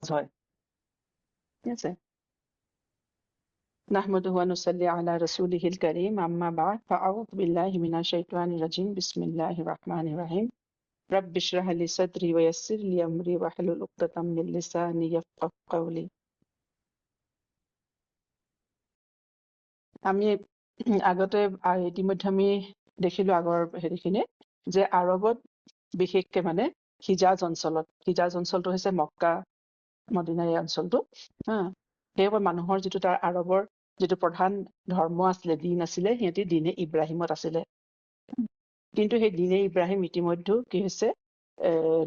হয় ঠিক আছে نحمده ونصلي على رسوله الكريم أما بعد فأعوذ بالله من الشيطان الرجيم بسم الله الرحمن الرحيم رب اشرح لي صدري ويسر لي أمري واحلل عقدة من لساني يفقهوا قولي আমি আগতে ইতিমধ্যে আমি দেখিলো আগৰ হেৰিখিনি যে আৰবত বিশেষকে মানে হিজাজ অঞ্চলটো হৈছে মক্কা মদিনা এই অঞ্চলটো সেইবাবে মানুহৰ যিটো তাৰ আৰবৰ যিটো প্ৰধান ধৰ্ম আছিলে দিন আছিলে সিহঁতি দিনে ইব্ৰাহিমত আছিলে কিন্তু সেই দিনে ইব্ৰাহিম ইতিমধ্যে কি হৈছে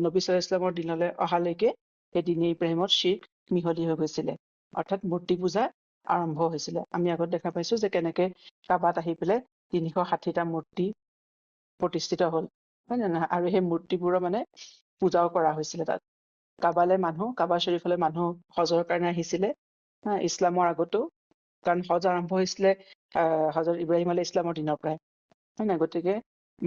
নবী সাল্লাল্লাহু আলাইহি ওয়াসাল্লামৰ দিনলৈ অহালৈকে সেই দিনে ইব্ৰাহিমত শিৰ্ক মিহলি হৈ গৈছিলে অৰ্থাৎ মূৰ্তি পূজা আৰম্ভ হৈছিলে আমি আগত দেখা পাইছো যে কেনেকে কাবাত আহি পেলাই 360টা মূৰ্তি প্ৰতিষ্ঠিত হ'ল হয় নে নহয় আৰু সেই মূৰ্তিবোৰৰ মানে পূজাও কৰা হৈছিলে তাত কাবা শৰীফলৈ মানুহ হজৰ কাৰণে আহিছিলে ইছলামৰ আগতো কাৰণ হজ আৰম্ভ হৈছিলে হজৰত ইব্ৰাহিম আলাইহিছ ইছলামৰ দিনৰ পৰাই হয় নাই গতিকে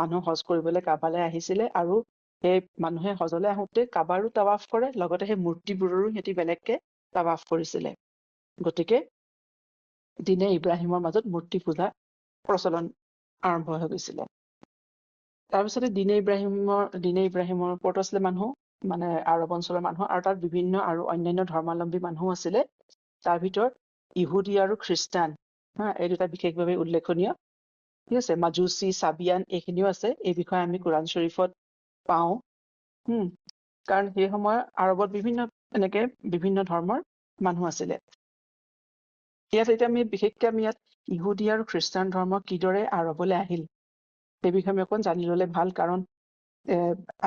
মানুহ হজ কৰিবলৈ কাবালৈ আহিছিলে আৰু সেই মানুহে হজলৈ আহোঁতে কাবাৰো তাৱাফ কৰে লগতে সেই মূৰ্তিবোৰৰো সিহঁতি বেলেগকে তাৱাফ কৰিছিলে গতিকে দিনে ইব্ৰাহিমৰ মাজত মূৰ্তি পূজা প্ৰচলন আৰম্ভ হৈ গৈছিলে তাৰপিছতে দিনে ইব্ৰাহিমৰ ওপৰত আছিলে মানুহ মানে আৰব অঞ্চলৰ মানুহ আৰু তাত বিভিন্ন আৰু অন্যান্য ধৰ্মাৱলম্বী মানুহ আছিলে তাৰ ভিতৰত ইহুদী আৰু খ্ৰীষ্টান এই দুটা বিশেষভাৱে উল্লেখনীয় ঠিক আছে মাজুচি চাবিয়ান এইখিনিও আছে এই বিষয়ে আমি কোৰাণ শৰীফত পাওঁ কাৰণ সেই সময়ৰ আৰবত এনেকে বিভিন্ন ধৰ্মৰ মানুহ আছিলে ইয়াত এতিয়া আমি বিশেষকে ইয়াত ইহুদী আৰু খ্ৰীষ্টান ধৰ্ম কিদৰে আৰবলৈ আহিল সেই বিষয়ে আমি অকণ জানি ললে ভাল কাৰণ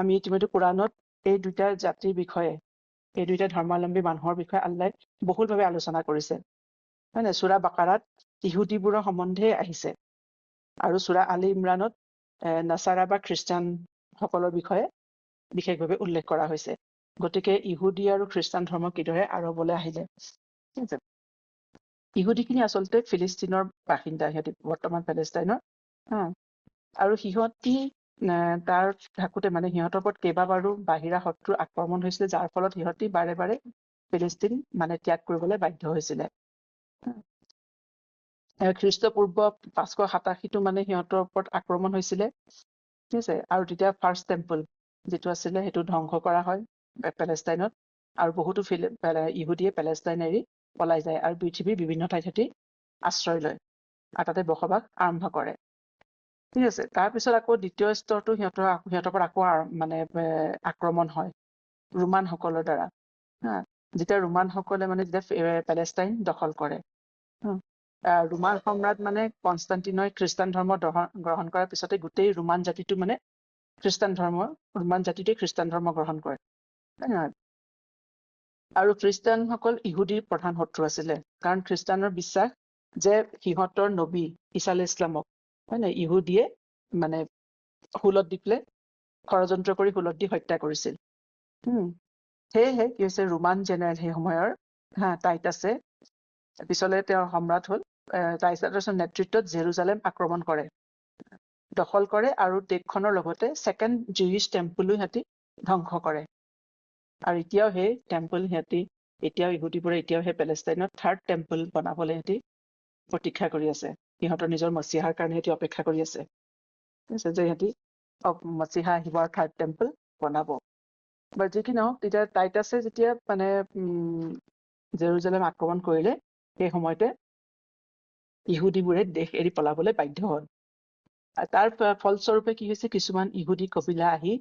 আমি ইতিমধ্যে কোৰাণত এই দুটা জাতিৰ বিষয়ে এই দুটা ধৰ্মাৱলম্বী মানুহৰ বিষয়ে আল্লাহে বহুলভাৱে আলোচনা কৰিছে হয় নাই সূৰা বাকাৰাত ইহুদীবোৰৰ সম্বন্ধে আহিছে আৰু সূৰা আলী ইমৰানত নাছাৰা বা খ্ৰীষ্টান সকলৰ বিষয়ে বিশেষভাৱে উল্লেখ কৰা হৈছে গতিকে ইহুদী আৰু খ্ৰীষ্টান ধৰ্ম কিদৰে আৰবলৈ আহিলে ঠিক আছে ইহুদীখিনি আচলতে ফিলিস্তিনৰ বাসিন্দা সিহঁতি বৰ্তমান পেলেষ্টাইনৰ আৰু সিহঁতি তাৰ থাকোঁতে মানে সিহঁতৰ ওপৰত কেইবাবাৰো বাহিৰা শত্ৰু আক্ৰমণ হৈছিলে যাৰ ফলত সিহঁতি বাৰে বাৰে ফিলিস্তিন মানে ত্যাগ কৰিবলৈ বাধ্য হৈছিলে খ্ৰীষ্টপূৰ্ব 587টো মানে সিহঁতৰ ওপৰত আক্ৰমণ হৈছিলে ঠিক আছে আৰু তেতিয়া ফাৰ্ষ্ট টেম্পল যিটো আছিলে সেইটো ধ্বংস কৰা হয় পেলেষ্টাইনত আৰু বহুতো ইহুদীয়ে পেলেষ্টাইন এৰি পলাই যায় আৰু পৃথিৱীৰ বিভিন্ন ঠাইত সিহঁতি আশ্ৰয় লয় আৰু তাতে বসবাস আৰম্ভ কৰে ঠিক আছে তাৰপিছত আকৌ দ্বিতীয় স্তৰটো সিহঁতৰ পৰা আকৌ মানে আক্ৰমণ হয় ৰোমানসকলৰ দ্বাৰা যেতিয়া ৰোমানসকলে মানে যেতিয়া পেলেষ্টাইন দখল কৰে ৰোমান সম্ৰাট মানে কনষ্টাণ্টিনই খ্ৰীষ্টান ধৰ্ম গ্ৰহণ কৰাৰ পিছতে গোটেই ৰোমান জাতিটো মানে ৰোমান জাতিটোৱে খ্ৰীষ্টান ধৰ্ম গ্ৰহণ কৰে আৰু খ্ৰীষ্টানসকল ইহুদীৰ প্ৰধান শত্ৰু আছিলে কাৰণ খ্ৰীষ্টানৰ বিশ্বাস যে সিহঁতৰ নবী ঈসা আলাইহিছ ইছলামক হয় নাই ইহুদীয়ে মানে হুলত দি পেলাই ষড়যন্ত্ৰ কৰি হুলত দি হত্যা কৰিছিল সেয়েহে কি হৈছে ৰোমান জেনেৰেল সেই সময়ৰ টাইটাছে পিছলৈ তেওঁৰ সম্ৰাট হ'ল টাইটাছৰ নেতৃত্বত জেৰুজালেম আক্ৰমণ কৰে দখল কৰে আৰু দেশখনৰ লগতে ছেকেণ্ড জুইছ টেম্পলো সিহঁতি ধ্বংস কৰে আৰু এতিয়াও সেই টেম্পল সিহঁতি ইহুদীবোৰে এতিয়াও সেই পেলেষ্টাইনত থাৰ্ড টেম্পল বনাবলৈ সিহঁতি প্ৰতীক্ষা কৰি আছে সিহঁতৰ নিজৰ মছিহাৰ কাৰণে সিহঁতি অপেক্ষা কৰি আছে ঠিক আছে যে সিহঁতি মছিহা আহিব আৰু থাৰ্ড টেম্পল বনাব বা যি কি নহওক তেতিয়া টাইটাছে যেতিয়া মানে জেৰুজালেম আক্ৰমণ কৰিলে সেই সময়তে ইহুদীবোৰে দেশ এৰি পলাবলৈ বাধ্য হ'ল তাৰ ফলস্বৰূপে কি হৈছে কিছুমান ইহুদী কবিলা আহি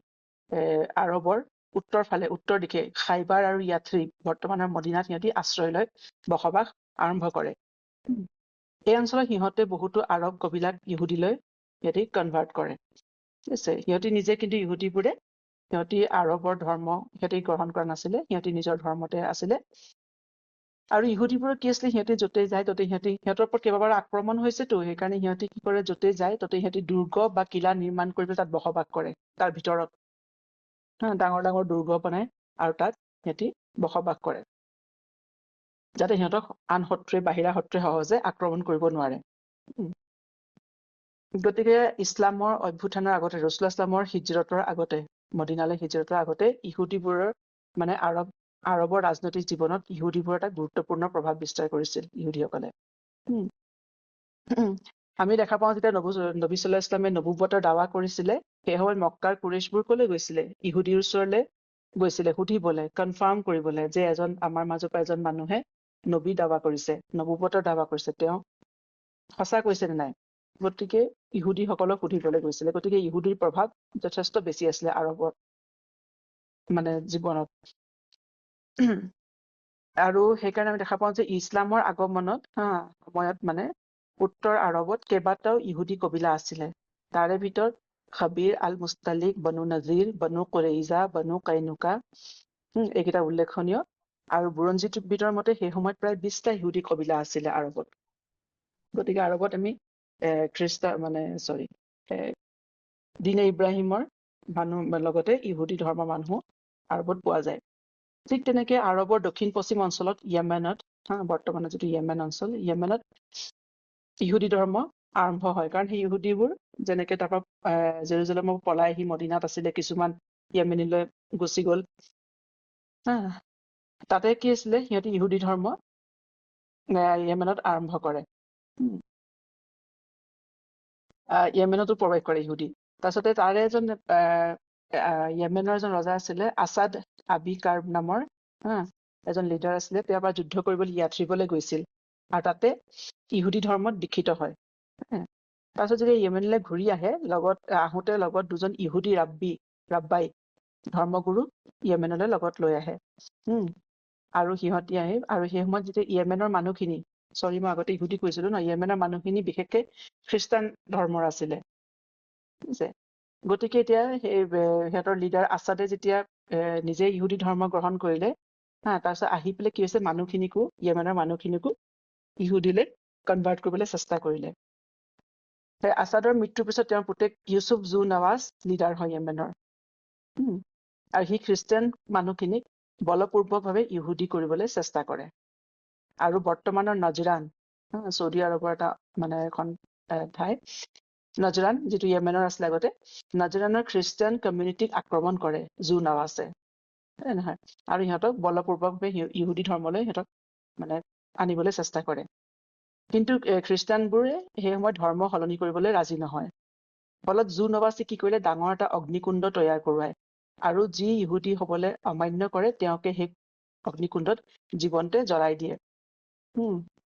আৰবৰ উত্তৰ দিশে খাইবাৰ আৰু ইয়াথ্ৰিব বৰ্তমানৰ মদিনাত সিহঁতি আশ্ৰয় লৈ বসবাস আৰম্ভ কৰে এই অঞ্চলত সিহঁতে বহুতো আৰব কবিলাক ইহুদীলৈ সিহঁতি কনভাৰ্ট কৰে ঠিক আছে সিহঁতি নিজে কিন্তু ইহুদীবোৰে সিহঁতি আৰবৰ ধৰ্ম সিহঁতি গ্ৰহণ কৰা নাছিলে সিহঁতি নিজৰ ধৰ্মতে আছিলে আৰু ইহুদীবোৰৰ কি আছিলে সিহঁতে য'তে যায় ততে সিহঁতৰ ওপৰত কেইবাবাৰো আক্ৰমণ হৈছেতো সেইকাৰণে সিহঁতি কি কৰে য'তে যায় ততে সিহঁতি দুৰ্গ বা কিলা নিৰ্মাণ কৰি পেলাই তাত বসবাস কৰে তাৰ ভিতৰত ডাঙৰ ডাঙৰ দুৰ্গ বনাই আৰু তাত সিহঁতি বসবাস কৰে যাতে সিহঁতক আন বাহিৰা শত্ৰুৱে সহজে আক্ৰমণ কৰিব নোৱাৰে গতিকে ইছলামৰ অভ্যুত্থানৰ আগতে ৰাসূলুল্লাহ ইছলামৰ হিজৰতৰ আগতে মদিনালৈ হিজৰতৰ আগতে ইহুদীবোৰৰ মানে আৰব আৰবৰ ৰাজনৈতিক জীৱনত ইহুদীবোৰ এটা গুৰুত্বপূৰ্ণ প্ৰভাৱ বিস্তাৰ কৰিছিল ইহুদীসকলে। আমি দেখা পাওঁ যেতিয়া নবী সাল্লাল্লাহু ইছলামে নবুৱতৰ দাৱা কৰিছিলে, সেই সময়ত মক্কাৰ কুৰেশবোৰ কলৈ গৈছিলে? ইহুদীৰ ওচৰলৈ গৈছিলে সুধিবলৈ, কনফাৰ্ম কৰিবলৈ যে আমাৰ মাজৰ পৰা এজন মানুহে নবী দাৱা কৰিছে, নবুৱতৰ দাৱা কৰিছে, তেওঁ সঁচা কৈছে নে নাই? গতিকে ইহুদীসকলক সুধিবলৈ গৈছিলে। গতিকে ইহুদীৰ প্ৰভাৱ যথেষ্ট বেছি আছিলে আৰৱত মানে জীৱনত। আৰু সেইকাৰণে আমি দেখা পাওঁ যে ইছলামৰ আগমনত সময়ত মানে উত্তৰ আৰৱত কেইবাটাও ইহুদী কবিলা আছিলে। তাৰে ভিতৰত খবিৰ, আল মুস্তালিক, বনু নজিৰ, বনু কুৰাইজা, বনু কাইনুকা, এইকেইটা উল্লেখনীয়। আৰু বুৰঞ্জীবিদৰ মতে সেই সময়ত প্ৰায় 20টা ইহুদী কবিলা আছিলে আৰৱত। গতিকে আৰৱত আমি দিনে ইব্ৰাহিমৰ মানুহ লগতে ইহুদী ধৰ্মৰ মানুহ আৰৱত পোৱা যায়। ঠিক তেনেকে আৰৱৰ দক্ষিণ পশ্চিম অঞ্চলত য়েমেনত, বৰ্তমানৰ যিটো য়েমেন অঞ্চল, য়েমেনত ইহুদী ধৰ্ম আৰম্ভ হয়। কাৰণ সেই ইহুদীবোৰ যেনেকে তাৰ পৰা জেৰুজালেমৰ পলাই আহি মদিনাত আছিলে, কিছুমান য়েমেনীলৈ গুচি গ'ল। তাতে কি আছিলে, সিহঁতি ইহুদী ধৰ্ম য়েমেনত আৰম্ভ কৰে। য়েমেনতো প্ৰৱেশ কৰে ইহুদী। তাৰপিছতে তাৰে এজন য়েমেনৰ এজন ৰজা আছিলে, আছাদ আবি কাৰ্ব নামৰ এজন লিডাৰ আছিলে। তেওঁৰ পৰা যুদ্ধ কৰিবলৈ ইয়াথ্ৰিবলৈ গৈছিল আৰু তাতে ইহুদী ধৰ্মত দীক্ষিত হয়। তাৰপিছত যেতিয়া য়েমেনলৈ ঘূৰি আহে, আহোঁতে লগত দুজন ইহুদী ৰাব্বাই ধৰ্মগুৰু য়েমেনলৈ লগত লৈ আহে। আৰু সিহঁতি আহি, আৰু সেই সময়ত যেতিয়া য়েমেনৰ মানুহখিনি, মই আগতে ইহুদী কৈছিলো ন, য়েমেনৰ মানুহখিনি বিশেষকে খ্ৰীষ্টান ধৰ্মৰ আছিলে। গতিকে এতিয়া সিহঁতৰ লিডাৰ আছাদে যেতিয়া নিজে ইহুদী ধৰ্ম গ্ৰহণ কৰিলে, তাৰপিছত আহি পেলাই কি হৈছে, য়েমেনৰ মানুহখিনিকো ইহুদীলৈ কনভাৰ্ট কৰিবলৈ চেষ্টা কৰিলে। আছাদৰ মৃত্যুৰ পিছত তেওঁৰ পুতেক ইউছুফ জু নৱাজ লিডাৰ হয় য়েমেনৰ। আৰু সি খ্ৰীষ্টান মানুহখিনিক বলপূৰ্বকভাৱে ইহুদী কৰিবলৈ চেষ্টা কৰে। আৰু বৰ্তমানৰ নজৰান, চৌদি আৰবৰ এটা এখন ঠাই, নজৰান যিটো য়েমেনৰ আছিলে আগতে, নজৰানৰ খ্ৰীষ্টান কমিউনিটিক আক্ৰমণ কৰে জু নৱাজে। নহয়, আৰু সিহঁতক বলপূৰ্বকভাৱে ইহুদী ধৰ্মলৈ আনিবলৈ চেষ্টা কৰে। কিন্তু খ্ৰীষ্টানবোৰে সেই সময়ত ধৰ্ম সলনি কৰিবলৈ ৰাজি নহয়। ফলত জু নৱাজে কি কৰিলে, ডাঙৰ এটা অগ্নিকুণ্ড তৈয়াৰ কৰোৱায়, আৰু যি ইহুদী হবলৈ অমান্য কৰে তেওঁকে সেই অগ্নিকুণ্ডত জীৱন্তে জ্বলাই দিয়ে।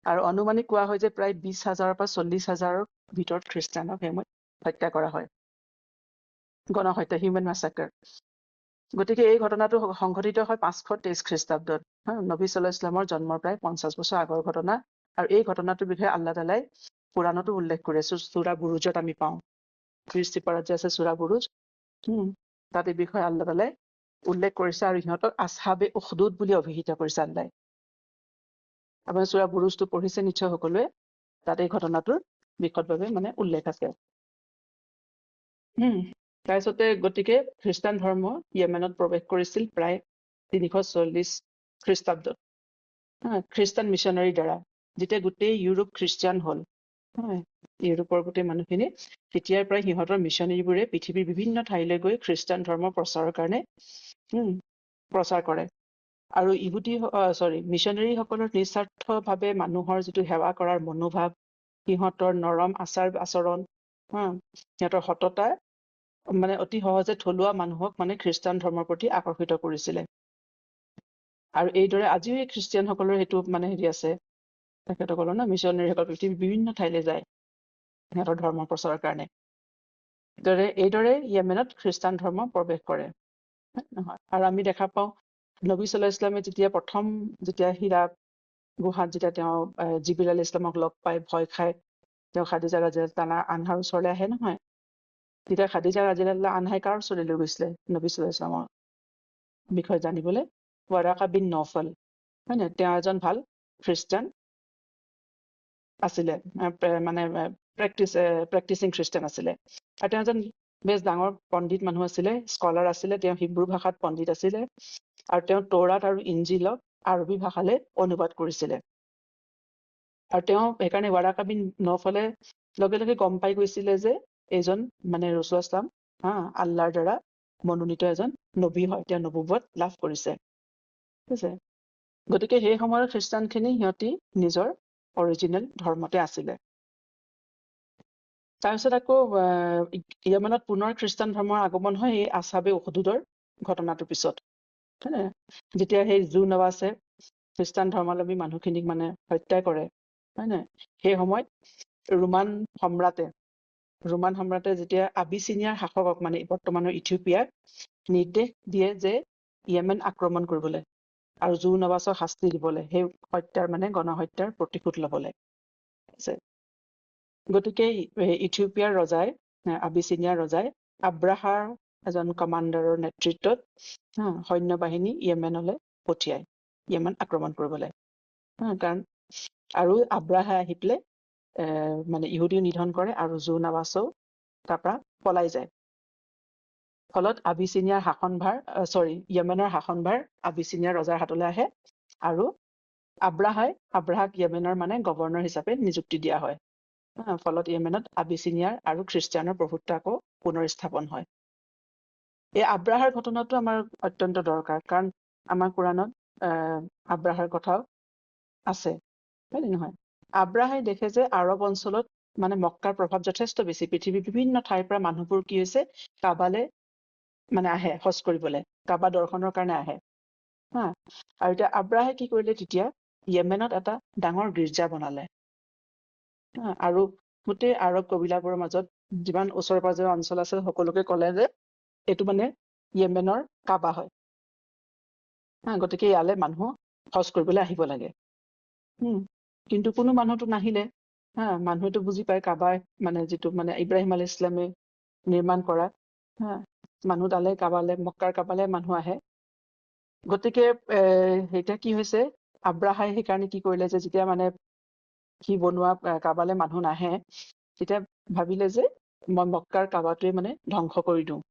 আৰু অনুমানিক কোৱা হয় যে প্ৰায় 20,000 পৰা 40,000 ভিতৰত খ্ৰীষ্টানক সেই সময়ত হত্যা কৰা হয়, গণহত্যা, হিউমেন মাছাকাৰ। গতিকে এই ঘটনাটো সংঘটিত হয় 523 খ্ৰীষ্টাব্দত, নবী সাল্লাল্লাহু আলাইহি ইছলামৰ জন্মৰ প্ৰায় 50 বছৰ আগৰ ঘটনা। আৰু এই ঘটনাটোৰ বিষয়ে আল্লাহ তাআলাই কুৰাণতো উল্লেখ কৰে। সূৰা বুৰুজত আমি পাওঁ, 30 চিপাৰত যে আছে সূৰা বুৰুজ, তাত এই বিষয়ে আল্লাহ তাআলাই উল্লেখ কৰিছে, আৰু সিহঁতক আসহাবে উখদুদ বুলি অভিহিত কৰিছে আল্লাহে। আপুনি সূৰা বুৰুজটো পঢ়িছে নিশ্চয় সকলোৱে, তাত এই ঘটনাটোৰ বিশদভাৱে উল্লেখ আছে। তাৰপিছতে গতিকে খ্ৰীষ্টান ধৰ্ম য়েমেনত প্ৰৱেশ কৰিছিল প্ৰায় 340 খ্ৰীষ্টাব্দত, খ্ৰীষ্টান মিছনাৰীৰ দ্বাৰা। যেতিয়া গোটেই ইউৰোপ খ্ৰীষ্টিয়ান হ'ল, ইউৰোপৰ গোটেই মানুহখিনি, তেতিয়াৰ পৰাই সিহঁতৰ মিছনাৰীবোৰে পৃথিৱীৰ বিভিন্ন ঠাইলৈ গৈ খ্ৰীষ্টান ধৰ্ম প্ৰচাৰৰ কাৰণে প্ৰচাৰ কৰে। আৰু মিছনাৰীসকলৰ নিস্বাৰ্থভাৱে মানুহৰ যিটো সেৱা কৰাৰ মনোভাৱ, সিহঁতৰ নৰম আচাৰ আচৰণ, সিহঁতৰ সততা অতি সহজে থলুৱা মানুহক খ্ৰীষ্টান ধৰ্মৰ প্ৰতি আকৰ্ষিত কৰিছিলে। আৰু এইদৰে আজিও এই খ্ৰীষ্টিয়ানসকলৰ সেইটো আছে, তেখেতসকলৰ মিছনাৰীসকল পৃথিৱীৰ বিভিন্ন ঠাইলৈ যায় সিহঁতৰ ধৰ্ম প্ৰচাৰৰ কাৰণে। এইদৰে য়েমেনত খ্ৰীষ্টান ধৰ্ম প্ৰৱেশ কৰে। নহয়, আৰু আমি দেখা পাওঁ নবী সাল্লাল্লাহু আলাইহি ইছলামে যেতিয়া হীৰা গুহাত যেতিয়া তেওঁ জিবৰিল আলাইহিস সালামক লগ পাই ভয় খায়, তেওঁ খাদিজা ৰাদিয়াল্লাহু আনহাৰ ওচৰলৈ আহে নহয়, তেতিয়া খাদিজা ৰাদিয়াল্লাহু আনহাই কাৰ ওচৰলৈ লৈ গৈছিলে নবী সাল্লাল্লাহু আলাইহি ইছলামৰ বিষয়ে জানিবলৈ? ৱাৰাকা বিন নৌফল, হয় নে? তেওঁ এজন ভাল খ্ৰীষ্টান আছিলে, প্ৰেক্টিচিং খ্ৰীষ্টান আছিলে, আৰু তেওঁ এজন বেছ ডাঙৰ পণ্ডিত মানুহ আছিলে, স্কলাৰ আছিলে। তেওঁ হিব্ৰু ভাষাত পণ্ডিত আছিলে, আৰু তেওঁ তৌৰাত আৰু ইঞ্জিলক আৰবী ভাষালৈ অনুবাদ কৰিছিলে। আৰু তেওঁ সেইকাৰণে ৱাৰাকা বিন নৌফলে লগে লগে গম পাই গৈছিলে যে এইজন ৰাসূল ইছলাম আল্লাহৰ দ্বাৰা মনোনীত এজন নবী হয়, তেওঁ নবুৱত লাভ কৰিছে। ঠিক আছে। গতিকে সেই সময়ৰ খ্ৰীষ্টানখিনি সিহঁতি নিজৰ অৰিজিনেল ধৰ্মতে আছিলে। তাৰপিছত আকৌ য়েমেনত পুনৰ খ্ৰীষ্টান ধৰ্মৰ আগমন হয় এই আছহাবে উখদুদৰ ঘটনাটোৰ পিছত। যেতিয়া সেই জু নৱাছে খ্ৰীষ্টান ধৰ্মাৱলম্বী মানুহখিনিক মানে হত্যা কৰে, হয় নাই, সেই সময়ত ৰোমান সম্ৰাটে যেতিয়া আবিচিনিয়াৰ শাসকক মানে বৰ্তমানৰ ইথিওপিয়াক নিৰ্দেশ দিয়ে যে য়েমেন আক্ৰমণ কৰিবলৈ আৰু জু নৱাছক শাস্তি দিবলৈ, সেই হত্যাৰ মানে গণহত্যাৰ প্ৰতিশোধ ল'বলৈ। গতিকে ইথিওপিয়াৰ ৰজাই, আবিচিনিয়াৰ ৰজাই আব্ৰাহাৰ এজন কমাণ্ডাৰৰ নেতৃত্বত সৈন্যবাহিনী য়েমেনলৈ পঠিয়ায়, য়েমেন আক্ৰমণ কৰিবলৈ। কাৰণ আৰু আব্ৰাহাই আহি পেলাই মানে ইহুদীও নিধন কৰে আৰু জু নৱাছেও তাৰ পৰা পলাই যায়। ফলত আবিচিনিয়াৰ য়েমেনৰ শাসনভাৰ আবিচিনিয়াৰ ৰজাৰ হাতলৈ আহে আৰু আব্ৰাহাক য়েমেনৰ মানে গভৰ্ণৰ হিচাপে নিযুক্তি দিয়া হয়। ফলত য়েমেনত আবিচিনিয়াৰ আৰু খ্ৰীষ্টিয়ানৰ প্ৰভুত্ব আকৌ পুনৰ স্থাপন হয়। এই আব্ৰাহাৰ ঘটনাটো আমাৰ অত্যন্ত দৰকাৰ, কাৰণ আমাৰ কোৰাণত আব্ৰাহাৰ কথাও আছে, হয় নে নহয়? আব্ৰাহাই দেখে যে আৰৱ অঞ্চলত মানে মক্কাৰ প্ৰভাৱ যথেষ্ট বেছি। পৃথিৱীৰ বিভিন্ন ঠাইৰ পৰা মানুহবোৰ কি হৈছে কাবালে মানে আহে, হজ কৰিবলৈ, কাবা দৰ্শনৰ কাৰণে আহে। আৰু এতিয়া আব্ৰাহাই কি কৰিলে, তেতিয়া য়েমেনত এটা ডাঙৰ গীৰ্জা বনালে। আৰু গোটেই আৰৱ কবিলাবোৰৰ মাজত যিমান ওচৰে পাজৰে অঞ্চল আছে সকলোকে ক'লে যে এইটো মানে য়েমেনৰ কাবা হয়। গতিকে ইয়ালৈ মানুহ হজ কৰিবলৈ আহিব লাগে। কিন্তু কোনো মানুহতো নাহিলে। মানুহেতো বুজি পায় কাবাই মানে যিটো মানে ইব্ৰাহিম আলাইহিছ ইছলামে নিৰ্মাণ কৰা, মানুহ তালে মক্কাৰ কাবালে মানুহ আহে। গতিকে এতিয়া কি হৈছে, আব্ৰাহাই সেইকাৰণে কি কৰিলে যে যেতিয়া মানে সি বনোৱা কাবালে মানুহ নাহে, তেতিয়া ভাবিলে যে মই মক্কাৰ কাবাটোৱে মানে ধ্বংস কৰি দিওঁ,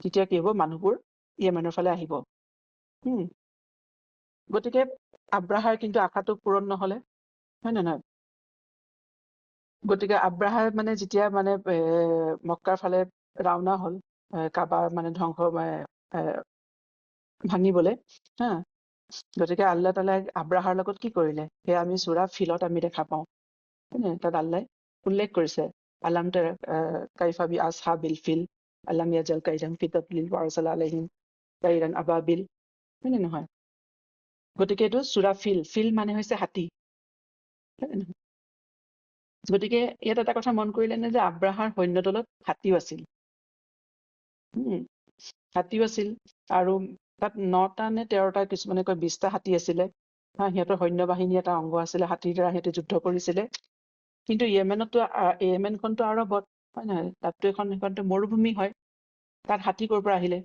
তেতিয়া কি হ'ব, মানুহবোৰ য়েমেনৰ ফালে আহিব। গতিকে আব্ৰাহাৰ কিন্তু আশাটো পূৰণ নহলে, হয় নে নহয়? গতিকে আব্ৰাহাই মানে যেতিয়া মানে মক্কাৰ ফালে ৰাওনা হল কাবা মানে ধ্বংস ভাঙিবলৈ, গতিকে আল্লাহ তাআলাই আব্ৰাহাৰ লগত কি কৰিলে, সেয়া আমি সূৰা ফিলত আমি দেখা পাওঁ। তাত আল্লাহ উল্লেখ কৰিছে, আলাম তাৰা কাইফা বি আসহাবিল ফিল আলাম ইয়াজাল কাইদাহুম ফি তাদলিল ওয়া আৰসালা আলাইহিম তাইৰান আবাবিল, হয় নে নহয়? গতিকে এইটো সূৰা ফিল মানে হৈছে হাতী। গতিকে ইয়াত এটা কথা মন কৰিলে নে যে আব্ৰাহাৰ সৈন্যদলত হাতীও আছিল। আৰু তাত 9টা নে 13টা, কিছুমানে কয় 20টা হাতী আছিলে। সিহঁতৰ সৈন্যবাহিনী এটা অংগ আছিলে, হাতীৰ দ্বাৰা সিহঁতে যুদ্ধ কৰিছিলে। কিন্তু য়েমেনখনতো আৰৱত, হয় নহয়? তাততো সেইখনতো মৰুভূমি হয়, তাত হাতী ক'ৰ পৰা আহিলে?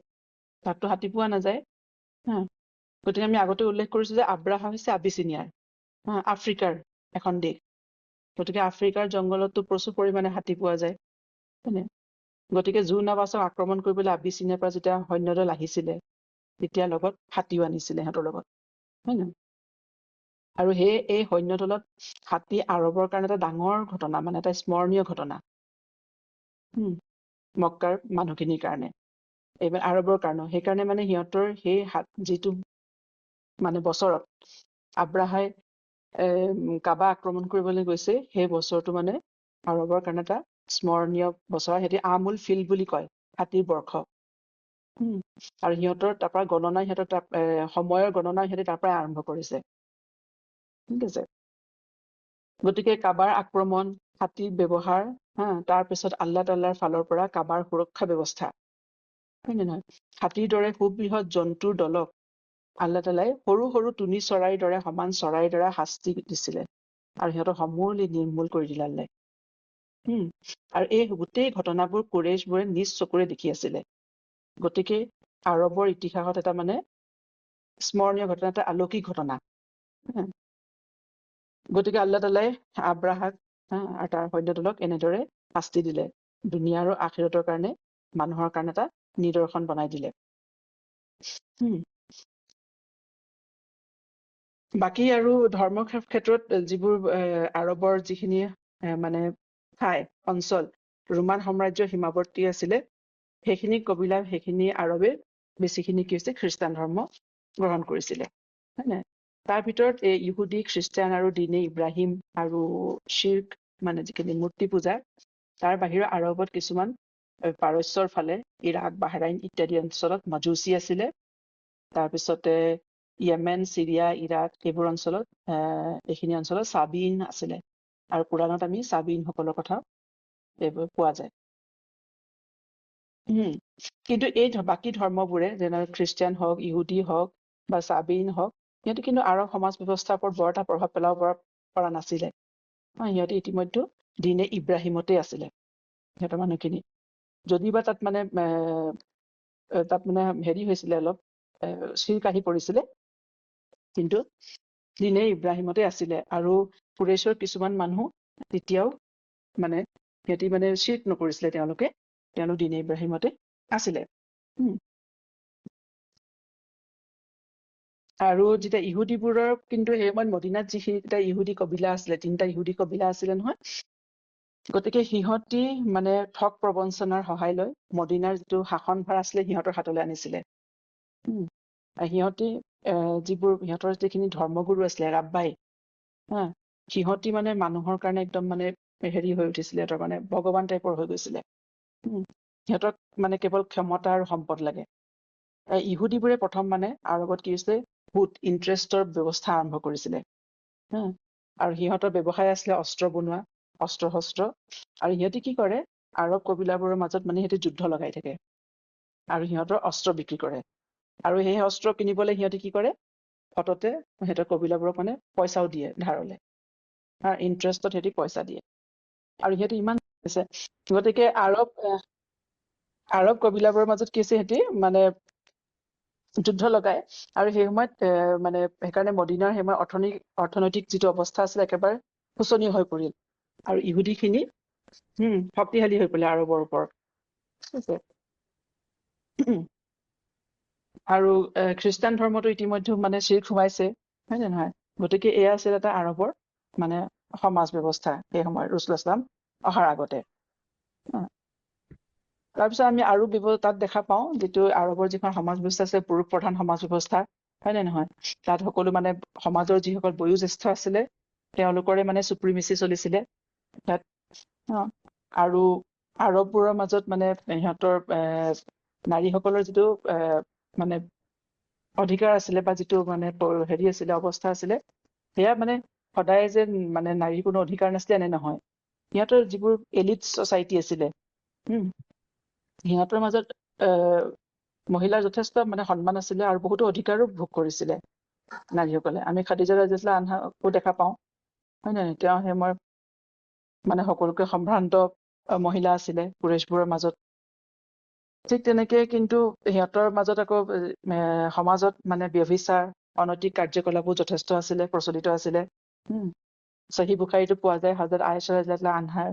তাততো হাতী পোৱা নাযায়। গতিকে আমি আগতে উল্লেখ কৰিছো যে আব্ৰাহা হৈছে আবিচিনিয়াৰ, আফ্ৰিকাৰ এখন দেশ। গতিকে আফ্ৰিকাৰ জংঘলতো প্ৰচুৰ পৰিমাণে হাতী পোৱা যায়। গতিকে জু নৱাছক আক্ৰমণ কৰিবলৈ আবিচিনিয়াৰ পৰা যেতিয়া সৈন্যদল আহিছিলে, তেতিয়া লগত হাতীও আনিছিলে সিহঁতৰ লগত, হয় নহয়? আৰু এই সৈন্যদলত হাতী আৰৱৰ কাৰণে এটা ডাঙৰ ঘটনা, মানে এটা স্মৰণীয় ঘটনা। মক্কাৰ মানুহখিনিৰ কাৰণে, এইবাৰ আৰৱৰ কাৰণে। সেইকাৰণে মানে সিহঁতৰ সেই যিটো মানে বছৰত আব্ৰাহাই কাবা আক্ৰমণ কৰিবলৈ গৈছে, সেই বছৰটো মানে আৰৱৰ কাৰণে এটা স্মৰণীয় বছৰ। সিহঁতি আমুল ফিল বুলি কয়, হাতীৰ বৰ্ষ। আৰু সিহঁতৰ তাৰ পৰা গণনা, সময়ৰ গণনা সিহঁতে তাৰ পৰাই আৰম্ভ কৰিছে। ঠিক আছে। গতিকে কাবাৰ আক্ৰমণ, হাতীৰ ব্যৱহাৰ, তাৰপিছত আল্লাহ তাআলাৰ ফালৰ পৰা কাবাৰ সুৰক্ষা ব্যৱস্থা, হয় নে নহয়? হাতীৰ দৰে সুবৃহৎ জন্তুৰ দলক আল্লাহ তাআলাই সৰু সৰু তুনি চৰাইৰ দৰে সমান চৰাইৰ দ্বাৰা শাস্তি দিছিলে আৰু সিহঁতক সমূলি নিৰ্মূল কৰি দিলে আল্লাহে। আৰু এই গোটেই ঘটনাবোৰ কুৰেইশবোৰে নিজ চকুৰে দেখি আছিলে। গতিকে আৰৱৰ ইতিহাসত এটা মানে স্মৰণীয় ঘটনা, এটা আলৌকিক ঘটনা। গতিকে আল্লাহ তাআলাই আব্ৰাহাক আৰু তাৰ সৈন্যদলক এনেদৰে শাস্তি দিলে, দুনিয়া আৰু আখিৰাতৰ কাৰণে মানুহৰ কাৰণে এটা নিদৰ্শন বনাই দিলে। বাকী আৰু ধৰ্মৰ ক্ষেত্ৰত যিবোৰ আৰৱৰ যিখিনি মানে ঠাই অঞ্চল ৰোমান সাম্ৰাজ্যৰ সীমাৱৰ্তী আছিলে, সেইখিনি আৰৱে বেছিখিনি কি হৈছে খ্ৰীষ্টান ধৰ্ম গ্ৰহণ কৰিছিলে। হয় নাই? তাৰ ভিতৰত এই ইহুদী, খ্ৰীষ্টিয়ান আৰু দিনে ইব্ৰাহিম আৰু শিৰ্ক মানে যিখিনি মূৰ্তি পূজা, তাৰ বাহিৰে আৰৱত কিছুমান পাৰস্যৰ ফালে ইৰাক, বাহৰাইন ইত্যাদি অঞ্চলত মাজুচী আছিলে। তাৰপিছতে য়েমেন, চিৰিয়া, ইৰাক এইবোৰ অঞ্চলত এইখিনি অঞ্চলত চাবিন আছিলে। আৰু পুৰাণত আমি চাবিনসকলৰ কথা এইবোৰ পোৱা যায়। কিন্তু এই বাকী ধৰ্মবোৰে যেনে খ্ৰীষ্টিয়ান হওক, ইহুদী হওক বা চাবিন হওক, সিহঁতে কিন্তু আৰৱ সমাজ ব্যৱস্থাৰ ওপৰত বৰ এটা প্ৰভাৱ পেলাব পৰা নাছিলে। সিহঁতে ইতিমধ্যে দিনে ইব্ৰাহিমতে আছিলে সিহঁতৰ মানুহখিনি। যদিবা তাত মানে হেৰি হৈছিলে অলপ চিৰ্ক আহি পৰিছিলে, কিন্তু দিনে ইব্ৰাহিমতে আছিলে। আৰু কুৰেশ্বৰ কিছুমান মানুহ তেতিয়াও মানে সিহঁতি মানে চিৰ্ক নকৰিছিলে, তেওঁলোক দিনে ইব্ৰাহিমতে আছিলে। আৰু যেতিয়া ইহুদীবোৰৰ কিন্তু সেই সময়ত মদিনাত যিখিনি ইহুদী কবিলা আছিলে, 3টা ইহুদী কবিলা আছিলে নহয়, গতিকে সিহঁতি মানে ঠগ প্ৰবঞ্চনাৰ সহায় লৈ মদিনাৰ যিটো শাসনভাৰ আছিলে সিহঁতৰ হাতলৈ আনিছিলে। সিহঁতি সিহঁতৰ যিখিনি ধৰ্মগুৰু আছিলে, ৰাব্বাই, সিহঁতি মানে মানুহৰ কাৰণে একদম মানে হেৰি হৈ উঠিছিলে, তাৰ মানে ভগৱান টাইপৰ হৈ গৈছিলে। সিহঁতক মানে কেৱল ক্ষমতা আৰু সম্পদ লাগে। ইহুদীবোৰে প্ৰথম মানে আৰৱত কি হৈছে, সুদ ইণ্টাৰেষ্টৰ ব্যৱস্থা আৰম্ভ কৰিছিলে। আৰু সিহঁতৰ ব্যৱসায় আছিলে অস্ত্ৰ বনোৱা, অস্ত্ৰ শস্ত্ৰ। আৰু সিহঁতি কি কৰে, আৰৱ কবিলাবোৰৰ মাজত মানে সিহঁতি যুদ্ধ লগাই থাকে আৰু সিহঁতৰ অস্ত্ৰ বিক্ৰী কৰে। আৰু সেই অস্ত্ৰ কিনিবলৈ সিহঁতি কি কৰে, সততে সিহঁতৰ কবিলাবোৰক মানে পইচাও দিয়ে ধাৰলে, ইণ্টাৰেষ্টত সিহঁতি পইচা দিয়ে। আৰু সিহঁতি ইমান আছে, গতিকে আৰৱ কবিলাবোৰৰ মাজত কি হৈছে, সিহঁতি মানে যুদ্ধ লগাই। আৰু সেই সময়ত মানে সেইকাৰণে মদিনাৰ সেই সময়ত অৰ্থনৈতিক যিটো অৱস্থা আছিলে একেবাৰে শোচনীয় হৈ পৰিল। আৰু ইহুদীখিনি শক্তিশালী হৈ পৰিলে আৰৱৰ ওপৰত। ঠিক আছে। আৰু খ্ৰীষ্টান ধৰ্মটো ইতিমধ্যে মানে চিৰ্ক সোমাইছে, হয় নে নহয়? গতিকে এয়া আছিল এটা আৰৱৰ মানে সমাজ ব্যৱস্থা সেই সময়ত ৰাছূলুল্লাহ ছাল্লাল্লাহু আলাইহি ওয়াসাল্লাম অহাৰ আগতে। তাৰপিছত আমি আৰু তাত দেখা পাওঁ, যিটো আৰৱৰ যিখন সমাজ ব্যৱস্থা আছে, পুৰুষ প্ৰধান সমাজ ব্যৱস্থা, হয় নে নহয়? তাত সকলো মানে সমাজৰ যিসকল বয়োজ্যেষ্ঠ আছিলে, তেওঁলোকৰে মানে চুপ্ৰিমেচি চলিছিলে তাত। আৰু আৰৱবোৰৰ মাজত মানে সিহঁতৰ নাৰীসকলৰ যিটো মানে অধিকাৰ আছিলে, বা যিটো মানে হেৰি আছিলে, অৱস্থা আছিলে, সেয়া মানে সদায় যে মানে নাৰীৰ কোনো অধিকাৰ নাছিলে এনে নহয়। সিহঁতৰ যিবোৰ এলিট ছচাইটি আছিলে, সিহঁতৰ মাজত মহিলাৰ যথেষ্ট মানে সন্মান আছিলে আৰু বহুতো অধিকাৰো ভোগ কৰিছিলে নাৰীসকলে। আমি খাদিজা ৰাদিয়াল্লাহু আনহাকো দেখা পাওঁ, হয় নে নহয়? তেওঁ সেই মানে সকলোকে সম্ভ্ৰান্ত মহিলা আছিলে কুৰেশ্ববোৰৰ মাজত। ঠিক তেনেকে কিন্তু সিহঁতৰ মাজত আকৌ সমাজত মানে ব্যভিচাৰ, অনৈতিক কাৰ্যকলাপো যথেষ্ট আছিলে, প্ৰচলিত আছিলে। সহিহ বুখাৰীতো পোৱা যায়, হযৰত আয়েশা ৰাদিয়াল্লাহু আনহাই